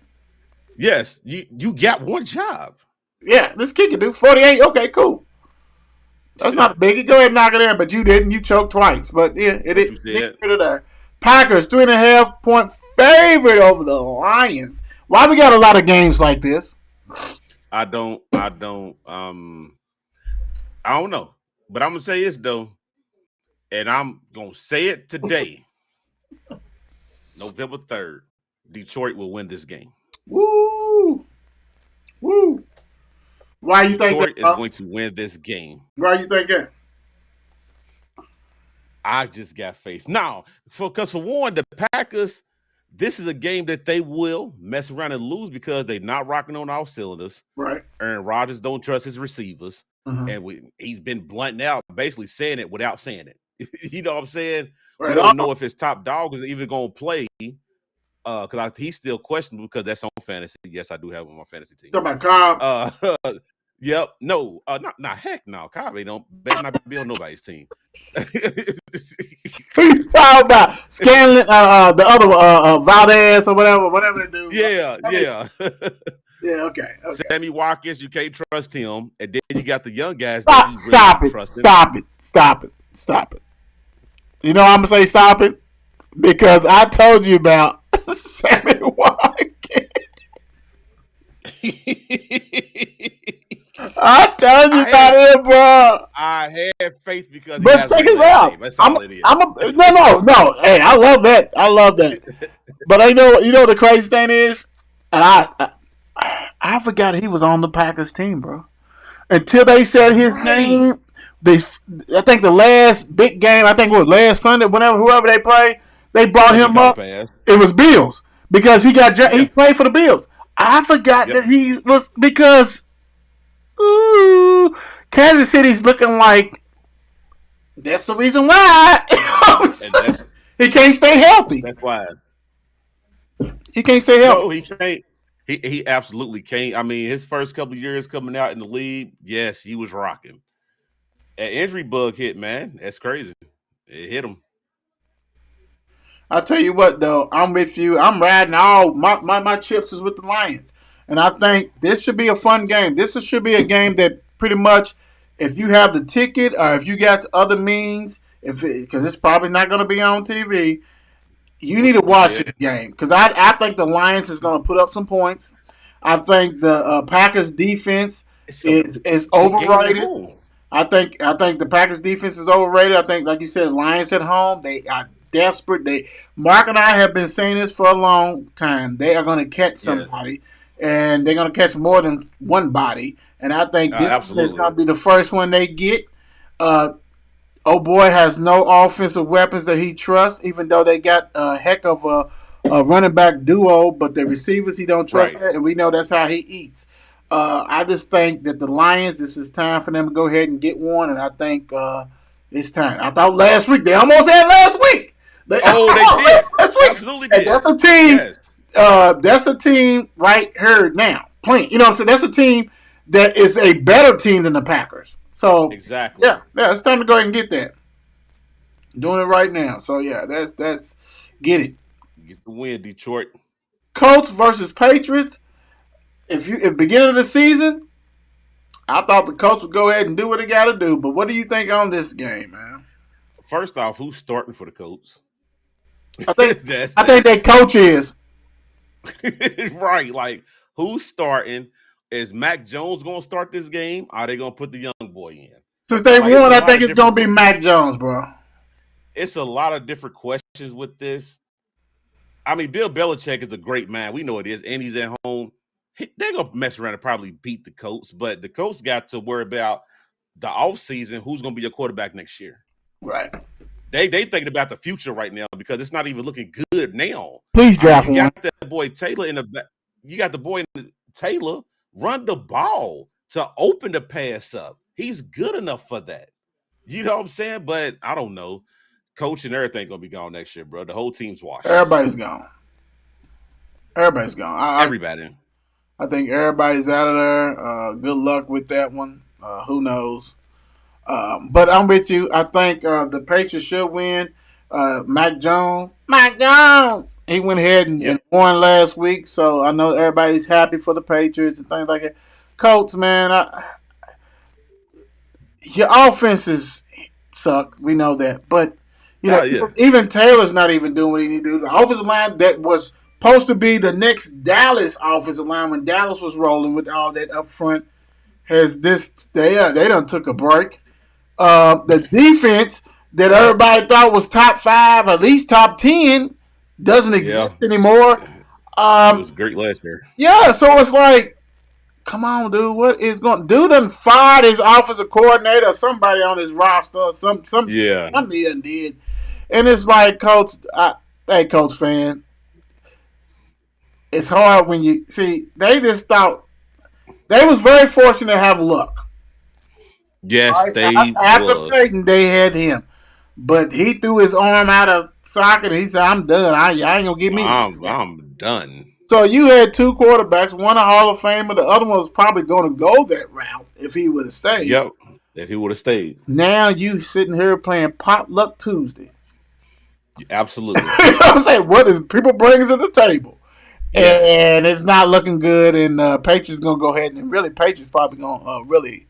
Yes, you got one job. Yeah, let's kick it, dude. 48. Okay, cool. That's not a biggie. Go ahead and knock it in, but you didn't. You choked twice. But yeah, it What is. you said. There. Packers 3.5 point favorite over the Lions. Why we got a lot of games like this? I don't. I don't know, but I'm gonna say this though, and I'm gonna say it today. November 3rd, Detroit will win this game. Woo, woo. Why you think that? Detroit is going to win this game. Why you think that? I just got faith. Now, because for one, the Packers, this is a game that they will mess around and lose because they're not rocking on all cylinders. Right. Aaron Rodgers don't trust his receivers. And he's been blunt out, basically saying it without saying it. You know what I'm saying? Right. We don't know if his top dog is even going to play because he's still questionable because that's on fantasy. Yes, I do have him on my fantasy team. Talking about Cobb. Yep. No, not heck no. Cobb don't better not be on nobody's team. Who you talking about? Scanlon, the other Valdez or whatever they do. Yeah. Yeah, okay. Sammy Watkins, you can't trust him, and then you got the young guys. Stop it. You know I'm gonna say stop it because I told you about Sammy Watkins. I told you about it, bro. I had faith because. But check this out. That's all it is. No. Hey, I love that. But you know the crazy thing is, and I forgot he was on the Packers team, bro. Until they said his name, I think the last big game, I think it was last Sunday, whoever they played, they brought him up. It was Bills because he played for the Bills. I forgot that he was because Kansas City's looking like that's the reason why he can't stay healthy. That's why he can't stay healthy. No, he can't. He absolutely can't. I mean, his first couple of years coming out in the league, yes, he was rocking. An injury bug hit, man. That's crazy. It hit him. I'll tell you what, though, I'm with you. I'm riding all my chips is with the Lions. And I think this should be a fun game. This should be a game that pretty much, if you have the ticket or if you got other means, because it's probably not going to be on TV, you need to watch this game because I think the Lions is going to put up some points. I think the Packers defense is overrated. I think the Packers defense is overrated. I think, like you said, Lions at home, they are desperate. Mark and I have been saying this for a long time. They are going to catch somebody, and they're going to catch more than one body. And I think this is going to be the first one they get. Boy has no offensive weapons that he trusts, even though they got a heck of a running back duo. But the receivers, he don't trust that, and we know that's how he eats. I just think that the Lions, this is time for them to go ahead and get one, and I think it's time. I thought last week, they almost had last week. They did. Last week. Absolutely did. And that's a team. Yes. That's a team right here now playing. You know what I'm saying? That's a team that is a better team than the Packers. So exactly. Yeah, it's time to go ahead and get that. Doing it right now. So yeah, that's get it. Get the win, Detroit. Colts versus Patriots. If beginning of the season, I thought the Colts would go ahead and do what they got to do. But what do you think on this game, man? First off, who's starting for the Colts? I think that coach is right. Like, who's starting? Is Mac Jones going to start this game? Or are they going to put the young boy in? Since they Like it's won, a I lot think of it's gonna different be Mac Jones, bro. it's a lot of different questions with this. I mean, Bill Belichick is a great man. We know it is, and he's at home. They're gonna mess around and probably beat the Colts, but the Colts got to worry about the offseason, who's gonna be your quarterback next year. Right. They thinking about the future right now because it's not even looking good now. Please I mean, draft you one. got that boy Taylor in the back. You got the boy Taylor run the ball to open the pass up. He's good enough for that. You know what I'm saying? But I don't know. Coach and everything gonna be gone next year, bro. The whole team's washed. Everybody's gone. Everybody's gone. Everybody. I think everybody's out of there. Good luck with that one. Who knows? But I'm with you. I think the Patriots should win. Mac Jones. Mac Jones. He went ahead and Yep. won last week, so I know everybody's happy for the Patriots and things like that. Colts, man, your offenses suck. We know that, but you know, Yeah. even Taylor's not even doing what he need to do. The offensive line that was supposed to be the next Dallas offensive line when Dallas was rolling with all that up front has this. They done took a break. The defense that everybody thought was top 5, at least top 10, doesn't exist anymore. It was great last year. Yeah, so it's like, come on, dude. What is going? Dude done fired his offensive coordinator or somebody on his roster. Or something he done did, and it's like, Coach. Hey, Coach fan. It's hard when you see. They just thought they was very fortunate to have luck. Yes, Right? they After was. Peyton, they had him, but he threw his arm out of socket. And he said, "I'm done. I ain't gonna get me." I'm done. So you had 2 quarterbacks, one a Hall of Famer, the other one was probably going to go that route if he would have stayed. Yep. If he would have stayed. Now you sitting here playing Potluck Tuesday. Absolutely. You know what I'm saying? What is people bringing to the table? Yes. And it's not looking good. And Patriots going to go ahead and really, Patriots probably going to really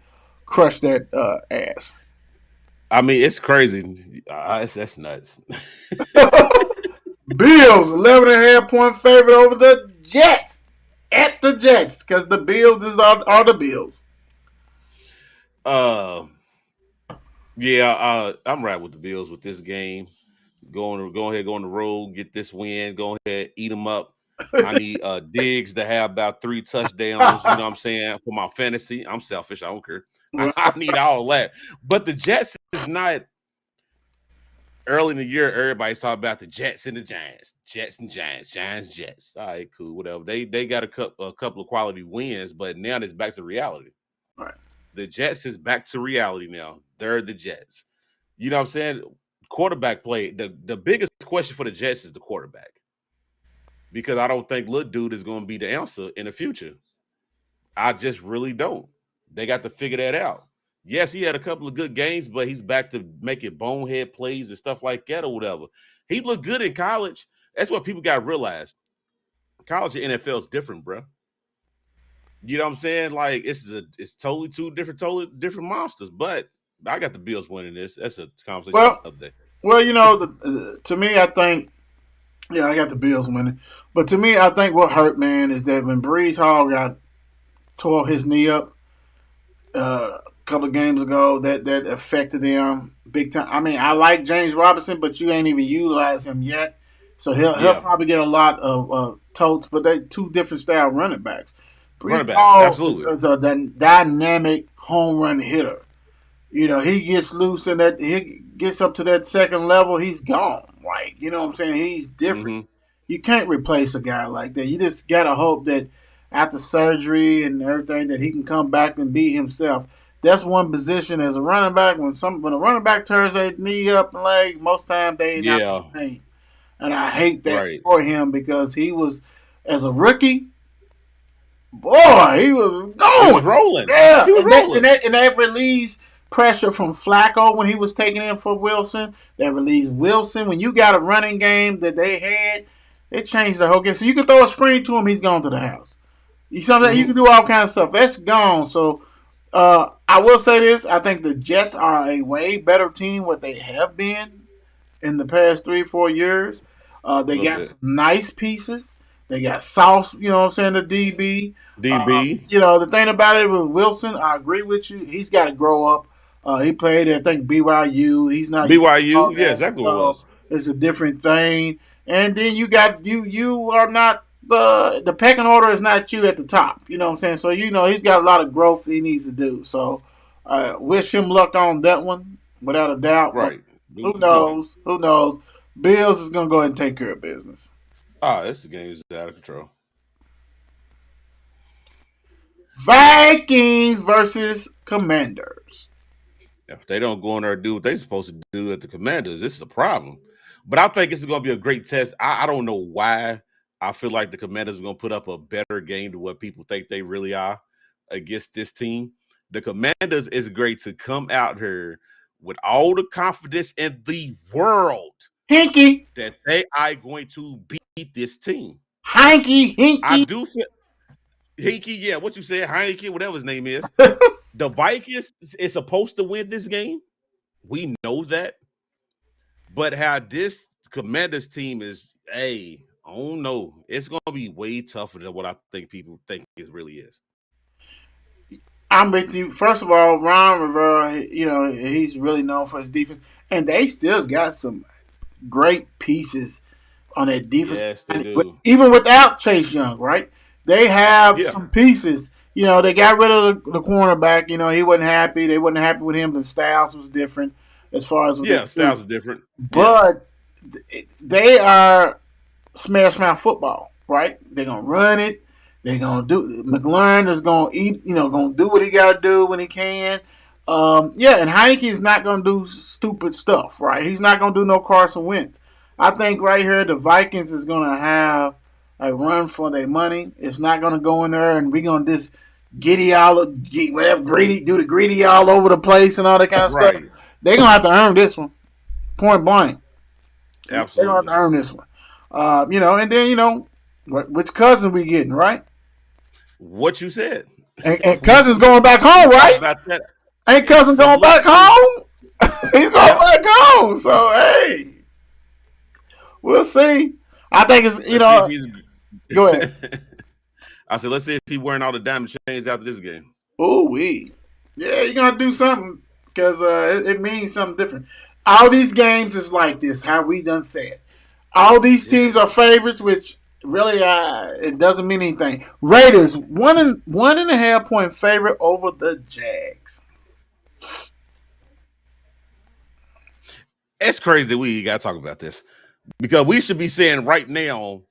crush that ass. I mean, it's crazy. That's nuts. Bills, 11.5-point favorite over the Jets. At the Jets, because the Bills are the Bills. Yeah, I'm right with the Bills with this game. Go ahead, go on the road, get this win. Go ahead, eat them up. I need Diggs to have about 3 touchdowns. You know what I'm saying, for my fantasy. I'm selfish. I don't care. I need all that. But the Jets is not. Early in the year, everybody's talking about the Jets and the Giants, Jets and Giants, Giants, Jets. All right, cool, whatever. They got a couple of quality wins, but now it's back to reality. Right. The Jets is back to reality now. They're the Jets. You know what I'm saying? Quarterback play. The biggest question for the Jets is the quarterback, because I don't think little dude is going to be the answer in the future. I just really don't. They got to figure that out. Yes, he had a couple of good games, but he's back to making bonehead plays and stuff like that or whatever. He looked good in college. That's what people got to realize. College and NFL is different, bro. You know what I'm saying? Like it's totally totally different monsters. But I got the Bills winning this. That's a conversation for another day. Well, you know, to me, I think, yeah, I got the Bills winning. But to me, I think what hurt, man, is that when Brees Hall tore his knee up a couple of games ago, that affected him big time. I mean, I like James Robinson, but you ain't even utilized him yet. So he'll probably get a lot of totes, but they 2 different style running backs. Running backs, absolutely. Is a dynamic home run hitter. You know, he gets loose and that he gets up to that second level, he's gone. Like, you know what I'm saying? He's different. Mm-hmm. You can't replace a guy like that. You just gotta hope that after surgery and everything that he can come back and be himself. That's one position as a running back. When a running back tears their knee up and leg, most times they ain't not the same. And I hate that for him because he was, as a rookie, boy, he was going. He was rolling. Yeah, he was rolling. And that relieves pressure from Flacco when he was taking in for Wilson. That relieves Wilson. When you got a running game that they had, it changed the whole game. So you can throw a screen to him, he's gone to the house. You can do all kinds of stuff. That's gone. So I will say this: I think the Jets are a way better team what they have been in the past 3-4 years. They got some nice pieces. They got Sauce, you know what I'm saying, the DB. DB. You know, the thing about it with Wilson, I agree with you. He's got to grow up. He played at, I think, BYU. He's not all BYU, yeah, that, exactly what it so was. it's a different thing. And then you got you. You are not the pecking order is not you at the top. You know what I'm saying? So he's got a lot of growth he needs to do. So wish him luck on that one, without a doubt. But Right. who Go ahead. knows? Who knows? Bills is gonna go ahead and take care of business. This game is out of control. Vikings versus Commanders. If they don't go in there and do what they're supposed to do at the Commanders, this is a problem. But I think it's going to be a great test. I don't know why I feel like the Commanders are going to put up a better game than what people think they really are against this team. The Commanders is great to come out here with all the confidence in the world Hinky, that they are going to beat this team. Hinky, I Hinky. do feel Hinky, yeah, what you said, Heineke, whatever his name is. The Vikings is supposed to win this game. We know that. But how this Commanders team is, I don't know. It's going to be way tougher than what I think people think it really is. I'm with you. First of all, Ron Rivera, he's really known for his defense, and they still got some great pieces on that defense. Yes, they do. Even without Chase Young, right? They have Yeah. some pieces. They got rid of the cornerback. He wasn't happy. They wasn't happy with him. The styles was different as far as what Yeah, they do. styles are different. Yeah. But they are smash mouth football, right? They're gonna run it. They're gonna do. McLaurin is gonna eat. Gonna do what he got to do when he can. And Heineke is not gonna do stupid stuff, right? He's not gonna do no Carson Wentz. I think right here the Vikings is gonna have a run for their money. It's not gonna go in there and we're gonna just do the greedy all over the place and all that kind of stuff. Right. They're gonna have to earn this one, point blank. They're gonna have Absolutely. to earn this one. And then which cousin we getting, right? What you said. And cousin's going back home, right? About that. Ain't cousin going back home? He's going back home. So hey, we'll see. I think it's Go ahead. I said, let's see if he's wearing all the diamond chains after this game. Ooh wee. Yeah, you're gonna do something because it means something different. All these games is like this. How we done said. All these teams are favorites, which really it doesn't mean anything. Raiders 1.5 point favorite over the Jags. It's crazy that we got to talk about this because we should be saying right now,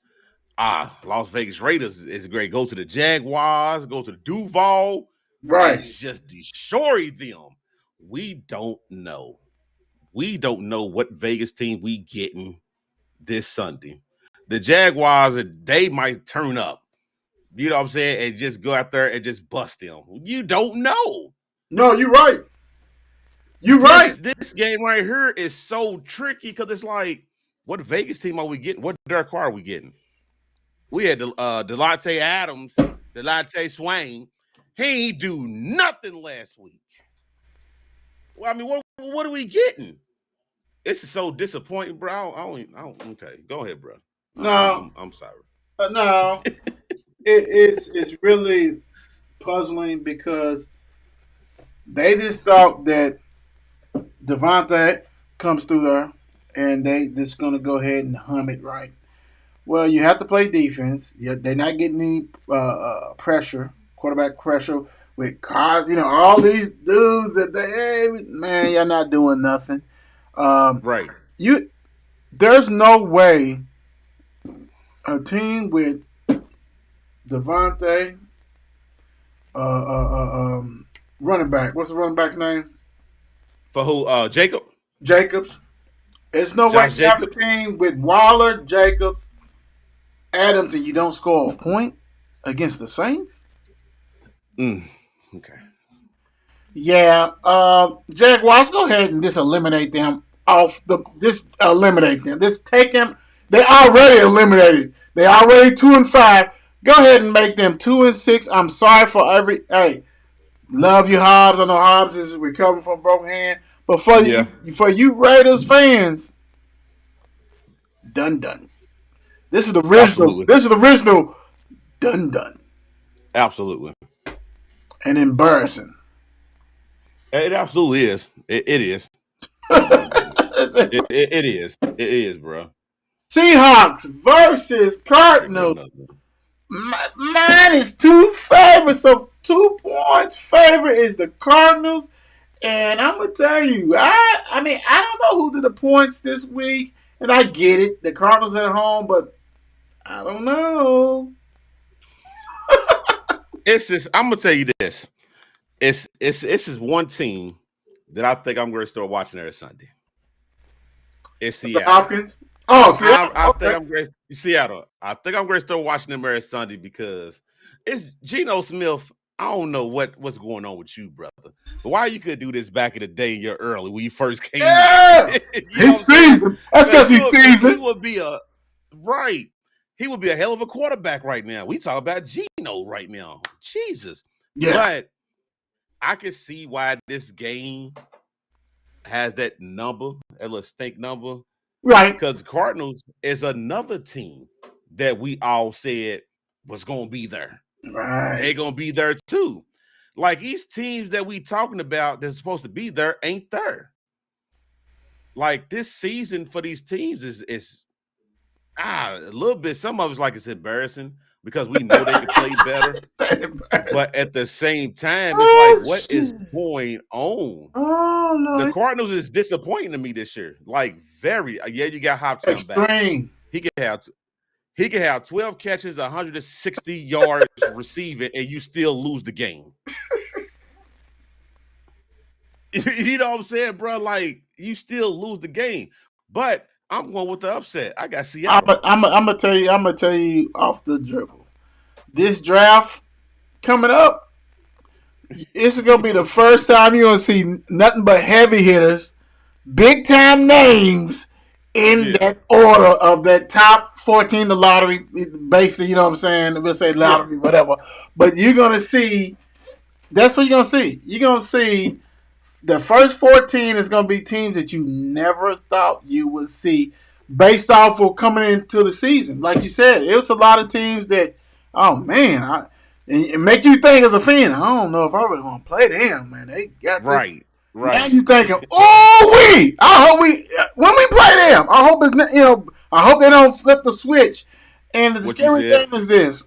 Las Vegas Raiders is great. Go to the Jaguars, go to the Duval, Right. and just destroy them. We don't know. We don't know what Vegas team we getting this Sunday. The Jaguars, they might turn up. You know what I'm saying? And just go out there and just bust them. You don't know. No, you're right. This game right here is so tricky because it's like, what Vegas team are we getting? What Derek Carr are we getting? We had Delonte Adams, Delonte Swain. He ain't do nothing last week. Well, I mean, what are we getting? This is so disappointing, bro. I don't okay, go ahead, bro. No. I'm sorry. No. It's really puzzling because they just thought that Devontae comes through there and they just going to go ahead and hum it right. Well, you have to play defense. They're not getting any quarterback pressure with cars. All these dudes man, you're not doing nothing. Right. There's no way a team with Devontae, running back. What's the running back's name? For who? Jacob? Jacobs. There's no way Josh you have a Jacobs? team with Waller, Jacobs, Adams, and you don't score a point against the Saints. Okay. Yeah, Jaguars, go ahead and just eliminate them just eliminate them. Just take them. They already eliminated. They already 2-5. Go ahead and make them 2-6. I'm sorry for hey, love you, Hobbs. I know Hobbs is recovering from a broken hand. But for you Raiders fans, done. This is the original. Absolutely. This is the original done. Absolutely. And embarrassing. It absolutely is. It is. Oh my goodness. It is. It is, bro. Seahawks versus Here go Cardinals. another one. Mine is 2 favorites, so 2 points favorite is the Cardinals. And I'm gonna tell you, I mean, I don't know who did the points this week, and I get it, the Cardinals at home, but I don't know. It's just. I'm gonna tell you this. It's just one team that I think I'm going to start watching every Sunday. It's The Seattle. Falcons. Oh, Seattle. I think Okay. I'm great. Seattle. I think I'm going to start watching them every Sunday because it's Geno Smith. I don't know what's going on with you, brother. But why you could do this back in the day in your early when you first came Yeah, in? You know what I'm he's saying? seasoned. That's because he's He seasoned. would be a right. He would be a hell of a quarterback right now. We talk about Geno right now. Jesus. Yeah, But I can see why this game has that number, that little stink number, right, because the Cardinals is another team that we all said was going to be there. They're right. going to be there too. Like these teams that we talking about that's supposed to be there ain't there. Like this season for these teams is a little bit. Some of it's like it's embarrassing because we know they can play better, but at the same time, it's like what is going on? Oh The no, Cardinals is disappointing to me this year. Like very, yeah, you got Hoptown back. extreme. He can have 12 catches, 160 yards receiving, and you still lose the game. You know what I'm saying, bro? Like you still lose the game. But I'm going with the upset. I got Seattle. I'm gonna tell you. I'm gonna tell you off the dribble. This draft coming up, it's gonna be the first time you're gonna see nothing but heavy hitters, big time names in Yeah. that order of that top 14, the lottery. Basically, you know what I'm saying. We'll say lottery, whatever. But you're gonna see. That's what you're gonna see. You're gonna see the first 14 is going to be teams that you never thought you would see based off of coming into the season. Like you said, it was a lot of teams that, oh man, it make you think as a fan, I don't know if I really want to play them, man. They got Right. Now Right. you thinking, I hope when we play them, I hope it's not, I hope they don't flip the switch. And the What you scary said. thing is this.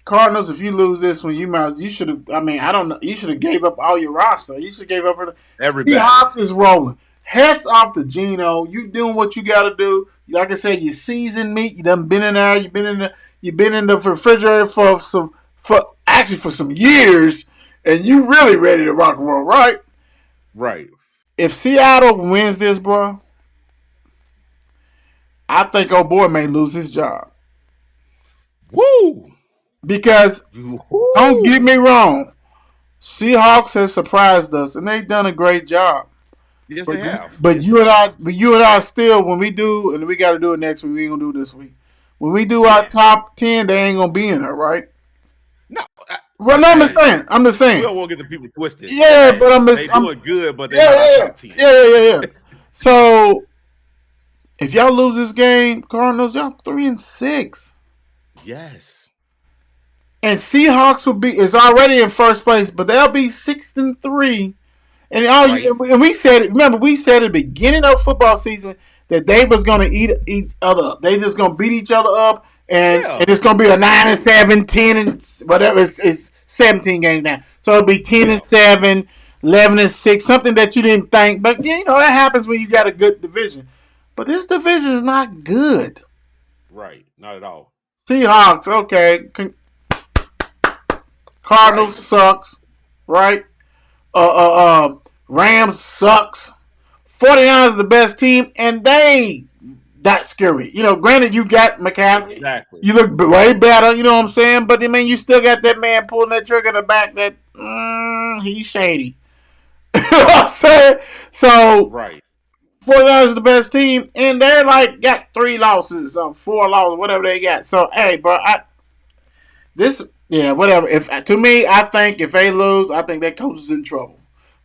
Cardinals, if you lose this one, you should have. I mean, I don't know. You should have gave up all your roster. You should have gave up. Everybody. Seahawks is rolling. Hats off to Geno. You doing what you got to do. Like I said, you seasoned meat. You done been in there. You've been in the refrigerator for some years, and you really ready to rock and roll, right? Right. If Seattle wins this, bro, I think old boy may lose his job Woo. because Woo. don't get me wrong. Seahawks has surprised us, and they've done a great job. Yes, they have. But you and I still, when we do, and we got to do it next week. We ain't gonna do it this week. When we do our top 10, they ain't gonna be in there, right? No. Well, no, I'm just saying. We don't want to get the people twisted. Yeah, Hey, but they doing good, but they're not yeah, top 10. yeah. So if y'all lose this game, Cardinals, y'all 3-6. Yes. And Seahawks is already in first place, but they'll be 6-3. And Right. and we said it. Remember, we said at the beginning of football season that they was gonna eat each other up. They just gonna beat each other up, and it's gonna be a 9-7, 10 and whatever. It's 17 games now, so it'll be 10-7, 11-6, something that you didn't think. But that happens when you got a good division. But this division is not good. Right. Not at all. Seahawks, okay. Cardinals sucks, right? Rams sucks. 49ers is the best team, and they that scary. Granted, you got McCaffrey. Exactly. You look way better, you know what I'm saying? But, I mean, you still got that man pulling that trigger in the back that, he's shady. You know what I'm saying? So, Right. 49ers is the best team, and they're got 3 losses, 4 losses, whatever they got. So, hey, bro, whatever. To me, I think if they lose, I think that coach is in trouble.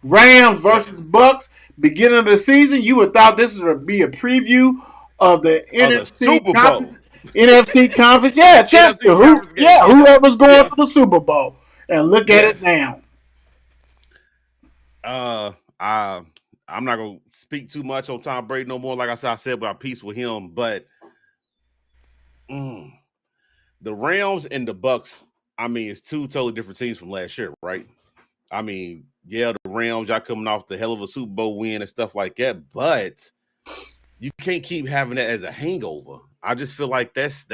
Rams versus Bucks, beginning of the season, you would thought this would be a preview of the NFC Super Bowl. conference. NFC conference, yeah, championship. conference game. Whoever's going Yeah. to the Super Bowl, and look at it now. Uh, I I'm not gonna speak too much on Tom Brady no more. Like I said about peace with him, but mm, the Rams and the Bucks. I mean, it's two totally different teams from last year, right? I mean, yeah, the Rams, y'all coming off the hell of a Super Bowl win and stuff like that, but you can't keep having that as a hangover. I just feel like that's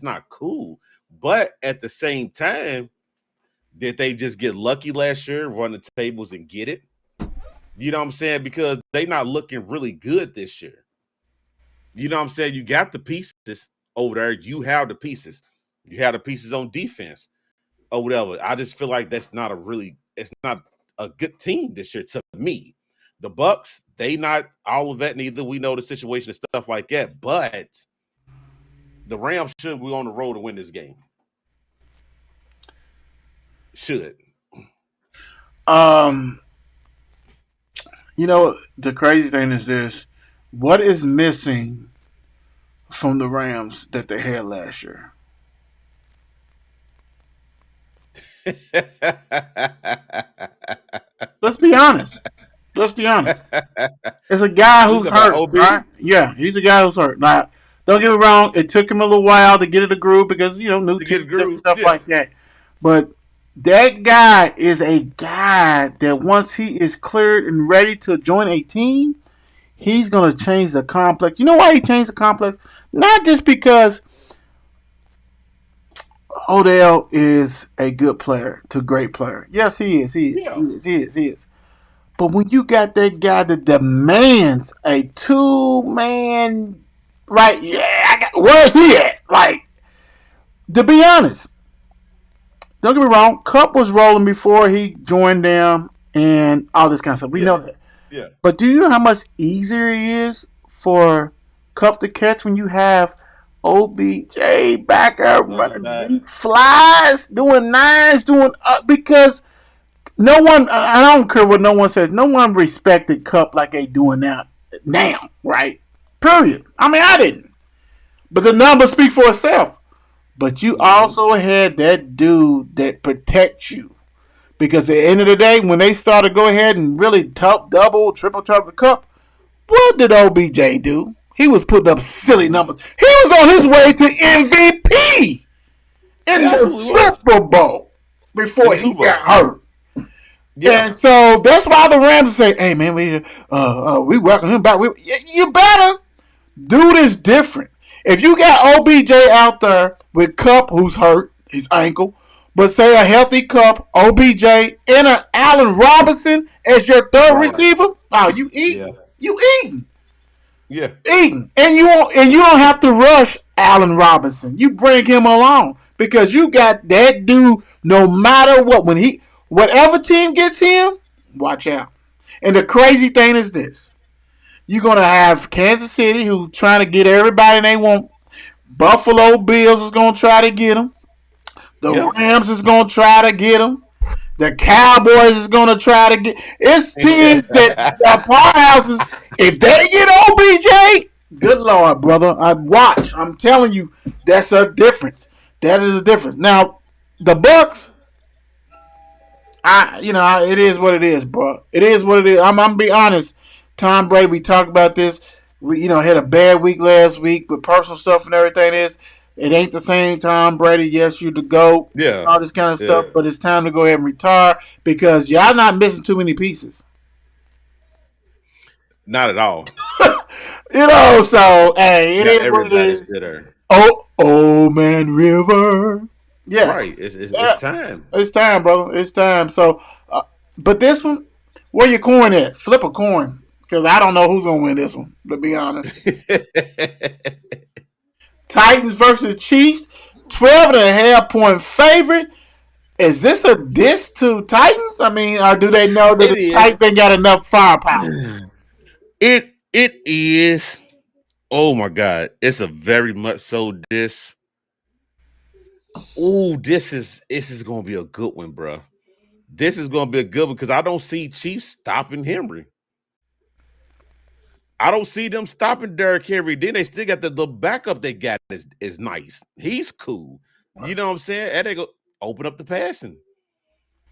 not cool. But at the same time, did they just get lucky last year, run the tables and get it? You know what I'm saying? Because they not looking really good this year. You know what I'm saying? You got the pieces over there. You have the pieces. You have the pieces on defense or whatever. I just feel like it's not a good team this year to me. The Bucks, they not all of that neither. We know the situation and stuff like that, but the Rams should be on the road to win this game. Should. Um, the crazy thing is this: what is missing from the Rams that they had last year? Let's be honest. Let's be honest. It's a guy You who's talking about hurt, OB? right? Yeah, he's a guy who's hurt. Now, don't get me wrong. It took him a little while to get in the groove because new To get team, a different groove? stuff Yeah. like that. But that guy is a guy that once he is cleared and ready to join a team, he's gonna change the complex. You know why he changed the complex? Not just because Odell is a good player to great player. Yes, he is. He is. He Yeah. is. He is. He is. But when you got that guy that demands a 2-man, right? Yeah, where's he at? Like, to be honest, don't get me wrong. Cup was rolling before he joined them and all this kind of stuff. We know Yeah. that. Yeah. But do you know how much easier it is for Cup to catch when you have OBJ back up Running running back. deep flies, doing nines, doing because no one, I don't care what no one says. No one respected Cup like they doing now, right? Period. I mean, I didn't. But the numbers speak for itself. But you Mm-hmm. also had that dude that protects you. Because at the end of the day, when they started to go ahead and really top, double, triple, the Cup, what did OBJ do? He was putting up silly Mm-hmm. numbers. He was on his way to MVP It in the absolutely was. Super Bowl In before the he Super Bowl. got hurt. Yeah. And so that's why the Rams say, "Hey man, we welcome him back. You better do this different. If you got OBJ out there with Cup, who's hurt his ankle, but say a healthy Cup, OBJ, and a Allen Robinson as your third Right. receiver, oh, Yeah. you eating, Yeah. and you don't have to rush Allen Robinson. You bring him along because you got that dude. No matter what, whatever team gets him, watch out. And the crazy thing is this: you're gonna have Kansas City who trying to get everybody they want. Buffalo Bills is gonna try to get him. The Yeah. Rams is gonna try to get him. The Cowboys is gonna try to get. It's teams that the powerhouses. If they get OBJ, good lord, brother, I watch. I'm telling you, that's a difference. That is a difference. Now, the Bucks, it is what it is, bro. It is what it is. I'm gonna be honest. Tom Brady, we talked about this. We, had a bad week last week with personal stuff and everything. It ain't the same Tom Brady. Yes, you the GOAT, Yeah. all this kind of Yeah. stuff, but it's time to go ahead and retire because y'all not missing too many pieces. Not at all. So hey, it Not is what it everybody's is. there. Oh man, River. Yeah, Right. It's yeah, time. it's time, brother. It's time. So, but this one, where your coin at? Flip a coin because I don't know who's gonna win this one. To be honest, Titans versus Chiefs, 12.5 point favorite. Is this a diss to Titans? I mean, or do they know that It the is. Titans ain't got enough firepower? It is. Oh my God. It's a very much so this. Oh, this is gonna be a good one, bro. This is gonna be a good one because I don't see Chiefs stopping Henry. I don't see them stopping Derrick Henry. Then they still got the backup they got is nice. He's cool. You know what I'm saying? And they go open up the passing.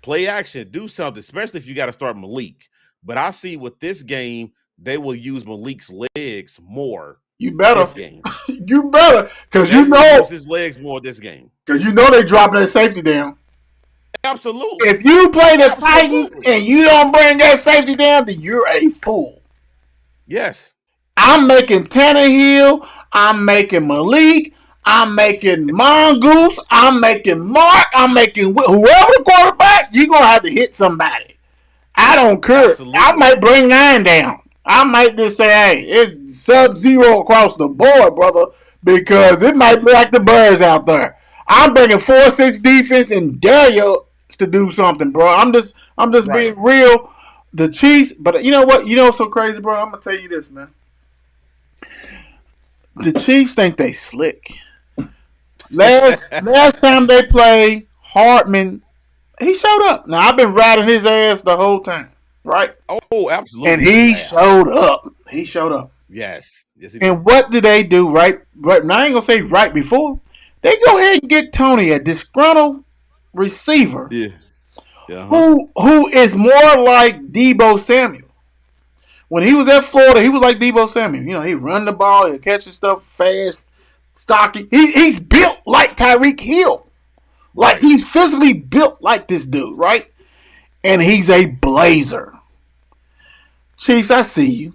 Play action, do something, especially if you got to start Malik. But I see with this game, they will use Malik's legs more You better, this game. you better, because They you will know, use his legs more this game. they dropping that safety down. Absolutely. If you play the Titans Absolutely. and you don't bring that safety down, then you're a fool. Yes. I'm making Tannehill. I'm making Malik. I'm making Mongoose. I'm making Mark. I'm making whoever the quarterback. You're gonna have to hit somebody. I don't care. Absolutely. I might bring 9 down. I might just say, hey, it's sub-zero across the board, brother, because it might be like the Birds out there. I'm bringing 4-6 defense and dare you to do something, bro. I'm just Right. being real. The Chiefs, but you know what? You know what's so crazy, bro? I'm gonna tell you this, man. The Chiefs think they slick. Last time they played, Hartman, he showed up. Now I've been riding his ass the whole time, right? Oh, absolutely. And he Yeah. showed up. He showed up. Yes. Yes, he did. And what did they do right now? I ain't gonna say right before. They go ahead and get Tony, a disgruntled receiver, Yeah. Uh-huh. who is more like Debo Samuel. When he was at Florida, he was like Debo Samuel. You know, he run the ball, he catch stuff fast, stocky. He's built like Tyreek Hill. Like Right. he's physically built like this dude, right? And he's a blazer. Chiefs, I see you.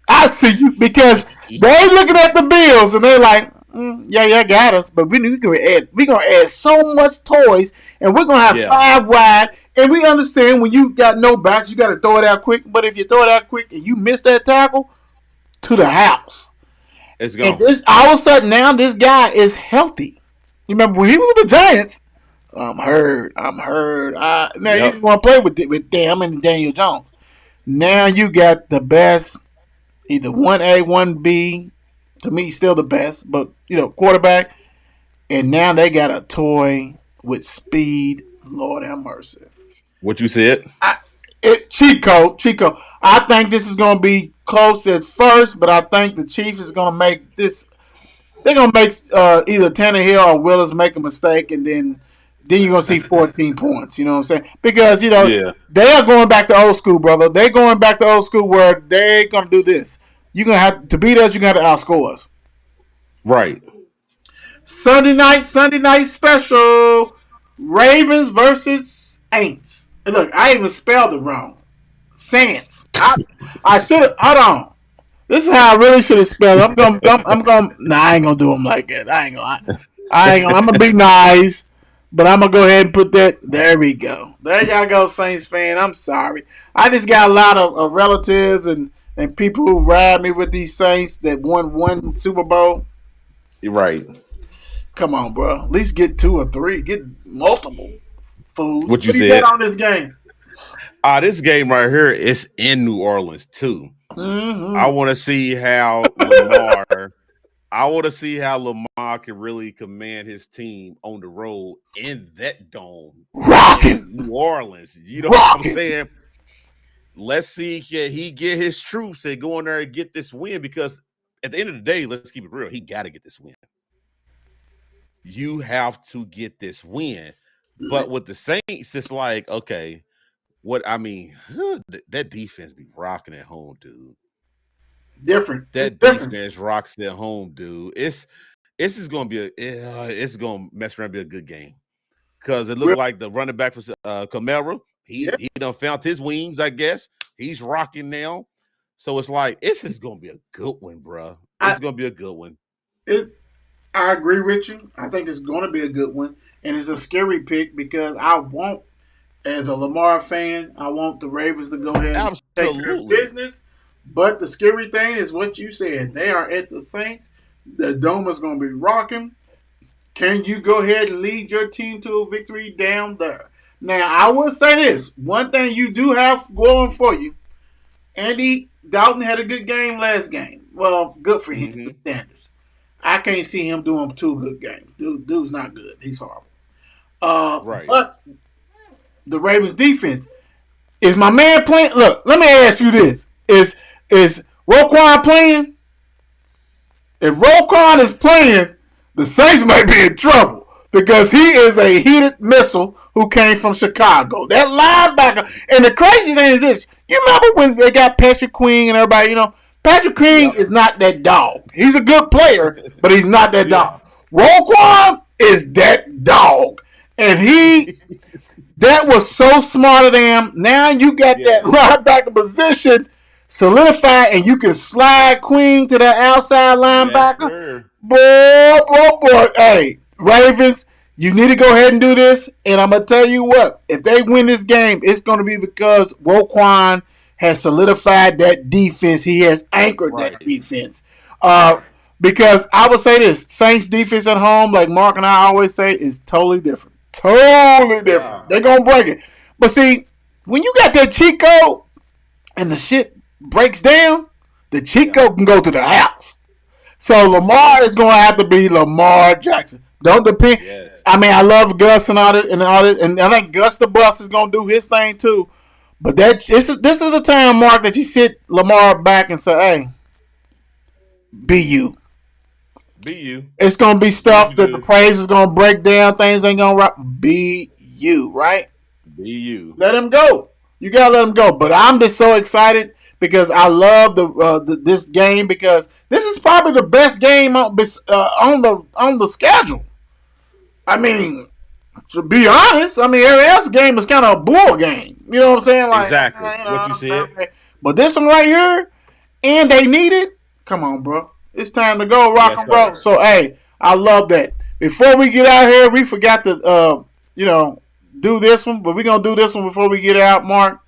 I see you because they looking at the Bills and they're like, yeah, got us, but we're gonna add so much toys, and we're gonna have Yeah. 5 wide. And we understand when you got no backs, you got to throw it out quick. But if you throw it out quick and you miss that tackle, to the house. It's And gone. this all of a sudden now this guy is healthy. You remember when he was with the Giants? I'm hurt. Now you Yep. just want to play with them and Daniel Jones. Now you got the best, either 1A, 1B. To me, still the best, but quarterback. And now they got a toy with speed. Lord have mercy. What you said? Chico. I think this is going to be close at first, but I think the Chiefs is going to make this. They're going to make either Tannehill or Willis make a mistake, and then you're going to see 14 points. You know what I'm saying? Because Yeah. they are going back to old school, brother. They're going back to old school where they're going to do this. You're going to have to beat us. You're going to have to outscore us. Right. Sunday night special. Ravens versus Saints. And look, I even spelled it wrong. Saints. I should have. Hold on. This is how I really should have spelled it. I'm going. Nah, I ain't gonna do them like that. I ain't gonna. I'm gonna be nice, but I'm gonna go ahead and put that. There we go. There y'all go, Saints fan. I'm sorry. I just got a lot of relatives and people who ride me with these Saints that won one Super Bowl. You're right. Come on, bro. At least get 2 or 3. Get multiple. Fools. What you do said? bet on this game? This game right here is in New Orleans too. Mm-hmm. I want to see how Lamar. I want to see how Lamar can really command his team on the road in that dome Rocking. in New Orleans. You know what I'm Rocking. saying? Let's see can he get his troops and go in there and get this win, because at the end of the day, let's keep it real. He got to get this win. You have to get this win. But with the Saints, it's like, okay, that defense be rocking at home, dude. Different. That It's different. defense rocks at home, dude. It's gonna be it's gonna mess around and be a good game. Because it looked Well- like the running back for Camara, he done found his wings, I guess. He's rocking now. So it's like, this is gonna be a good one, bro. It's gonna be a good one. I agree with you. I think it's going to be a good one. And it's a scary pick because as a Lamar fan, I want the Ravens to go ahead and take care of Absolutely. business. But the scary thing is what you said. They are at the Saints. The dome is going to be rocking. Can you go ahead and lead your team to a victory down there? Now, I will say this. One thing you do have going for you, Andy Dalton had a good game last game. Well, good for him, the standards. I can't see him doing 2 good games. Dude's not good. He's horrible. Right. But the Ravens defense, is my man playing? Look, let me ask you this. Is Roquan playing? If Roquan is playing, the Saints might be in trouble. because he is a heated missile who came from Chicago. That linebacker. And the crazy thing is this. You remember when they got Patrick Queen and everybody, Patrick Queen Yep. is not that dog. He's a good player, but he's not that Yeah. dog. Roquan is that dog. And that was so smart of them. Now you got that linebacker position solidified, and you can slide Queen to that outside Yes, linebacker. sir. Boy. Hey, Ravens, you need to go ahead and do this. And I'm going to tell you what, if they win this game, it's going to be because Roquan has solidified that defense. He has anchored that Right. defense. Because I would say this, Saints defense at home, like Mark and I always say, is totally different. Totally different. Yeah. They're going to break it. But see, when you got that cheat code and the shit breaks down, the cheat code can go to the house. So Lamar is going to have to be Lamar Jackson. Don't depend. Yes. I mean, I love Gus and all this, and I think Gus the Bus is going to do his thing too. But this is the time, Mark, that you sit Lamar back and say, "Hey, be you." Be you. It's going to be stuff You that the good. praise is going to break down. Things ain't going to rock. Be you, right? Be you. Let him go. You gotta let him go. But I'm just so excited because I love this game because this is probably the best game on the schedule. I mean, to be honest, every else game is kind of a bull game. You know what I'm saying? Like Exactly. What you said. But this one right here, and they need it. Come on, bro. It's time to go rock Yes, and roll. sir. So hey, I love that. Before we get out here, we forgot to do this one, but we're gonna do this one before we get out, Mark.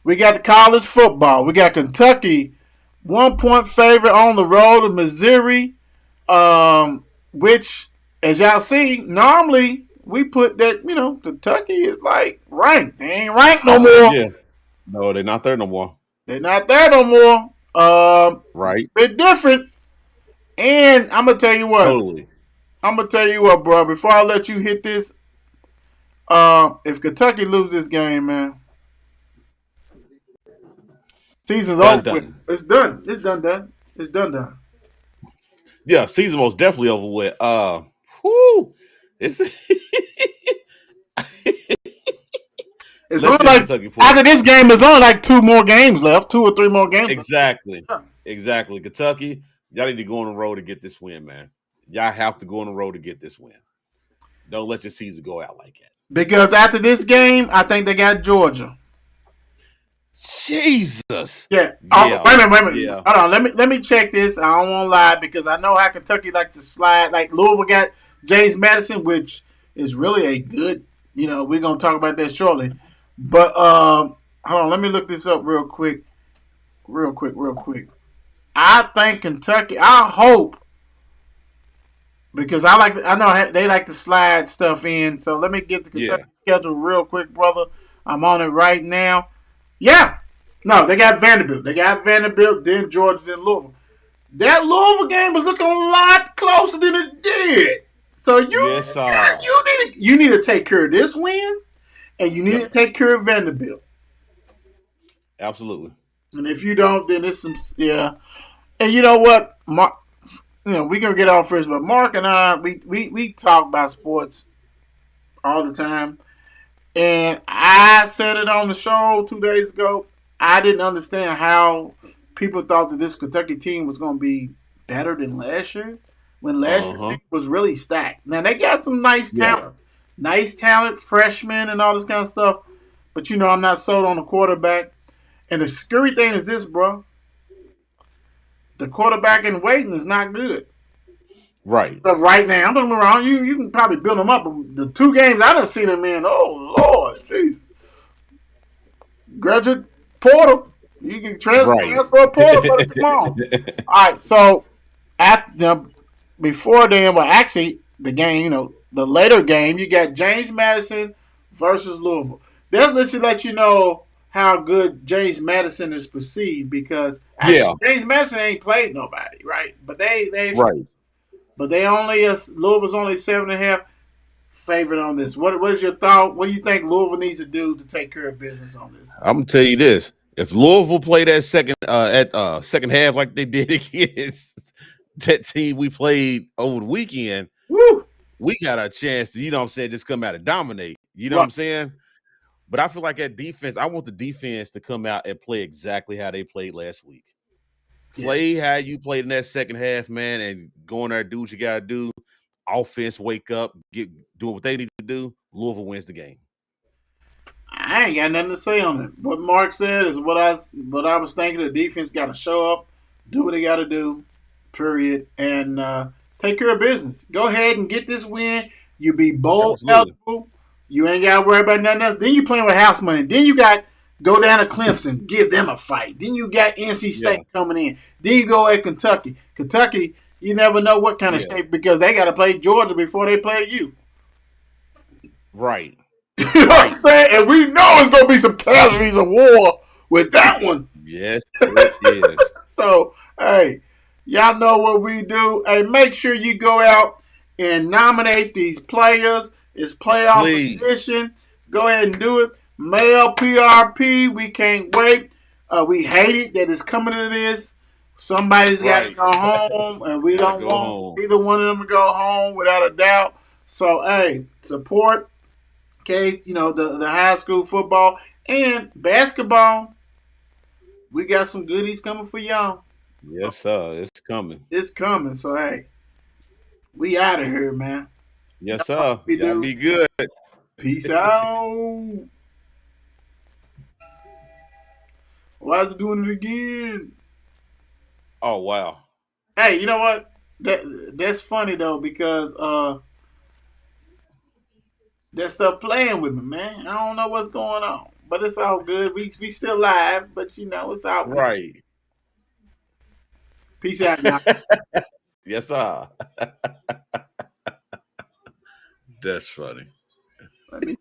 We got the college football. We got Kentucky, 1-point favorite on the road to Missouri. Which, as y'all see, normally we put that, Kentucky is like ranked. They ain't ranked no more. Yeah. No, they're not there no more. They're not there no more. Right. They're different. And I'm gonna tell you what. Totally. Bro. Before I let you hit this, if Kentucky loses this game, man, season's over. Done. It's done. It's done. It's done. Yeah, season most definitely over with. Whoo. It's It's Let's only see like Kentucky play. after this game, there's only like 2 more games left, 2 or 3 more games. Exactly. Yeah. Exactly. Kentucky, y'all need to go on the road to get this win, man. Y'all have to go on the road to get this win. Don't let your season go out like that. Because after this game, I think they got Georgia. Jesus. Yeah. Yeah. Wait a minute. Yeah. Hold on. Let me check this. I don't want to lie because I know how Kentucky likes to slide. Like Louisville got James Madison, which is really a good. We're gonna talk about that shortly. But hold on. Let me look this up real quick. I think Kentucky. I hope. Because I know they like to slide stuff in. So let me get the Kentucky schedule real quick, brother. I'm on it right now. Yeah. No, they got Vanderbilt. Then Georgia, then Louisville. That Louisville game was looking a lot closer than it did. So you need to take care of this win, and you need to take care of Vanderbilt. Absolutely. And if you don't, then it's some And you know what, Mark? We're gonna get off first, but Mark and I, we talk about sports all the time. And I said it on the show 2 days ago. I didn't understand how people thought that this Kentucky team was going to be better than last year when last year's team was really stacked. Now, they got some nice talent, freshmen and all this kind of stuff. But, I'm not sold on the quarterback. And the scary thing is this, bro. The quarterback in waiting is not good. Right. So right now, I'm talking around. You can probably build them up. But the 2 games I done seen them in, oh Lord, jeez. Graduate portal, you can transfer a portal, but come on. All right, so before then, well, actually the game, the later game, you got James Madison versus Louisville. They'll let you know how good James Madison is perceived because James Madison ain't played nobody, right? But they right. But Louisville's only 7.5 favorite on this. What is your thought? What do you think Louisville needs to do to take care of business on this? I'm gonna tell you this: if Louisville play that second half like they did against that team we played over the weekend, Woo! we got a chance to, you know what I'm saying, just come out and dominate. You know what Right. I'm saying? But I feel like that defense, I want the defense to come out and play exactly how they played last week. Yeah. Play how you played in that second half, man, and go in there, do what you gotta do. Offense, wake up, do what they need to do. Louisville wins the game. I ain't got nothing to say on it. What Mark said is what I was thinking. The defense got to show up, do what they got to do, period, and take care of business. Go ahead and get this win. You be bowl Absolutely. eligible. You ain't got to worry about nothing else. Then you playing with house money. Then you got go down to Clemson, give them a fight. Then you got NC State Yeah. coming in. Then you go at Kentucky. Kentucky, you never know what kind of Yeah. state because they got to play Georgia before they play you. Right. You know what I'm saying? And we know it's going to be some casualties of war with that one. Yes, it is. So, hey, y'all know what we do. Hey, make sure you go out and nominate these players. It's playoff Please. edition. Go ahead and do it. Mail PRP. We can't wait. We hate it that it's coming to this. Somebody's got to Right. go home, and we Gotta don't go want home. either one of them to go home without a doubt. So, hey, support, okay, you know, the high school football and basketball. We got some goodies coming for y'all. Yes, sir. It's coming. It's coming. So, hey, we out of here, man. Yes, sir. We Y'all do. be good. Peace out. Why is it doing it again? Oh, wow. Hey, you know what? That's funny though because that stuff playing with me, man. I don't know what's going on, but it's all good. We still live, but you know it's all good. Right. Peace out, y'all. Yes, sir. That's funny. Let me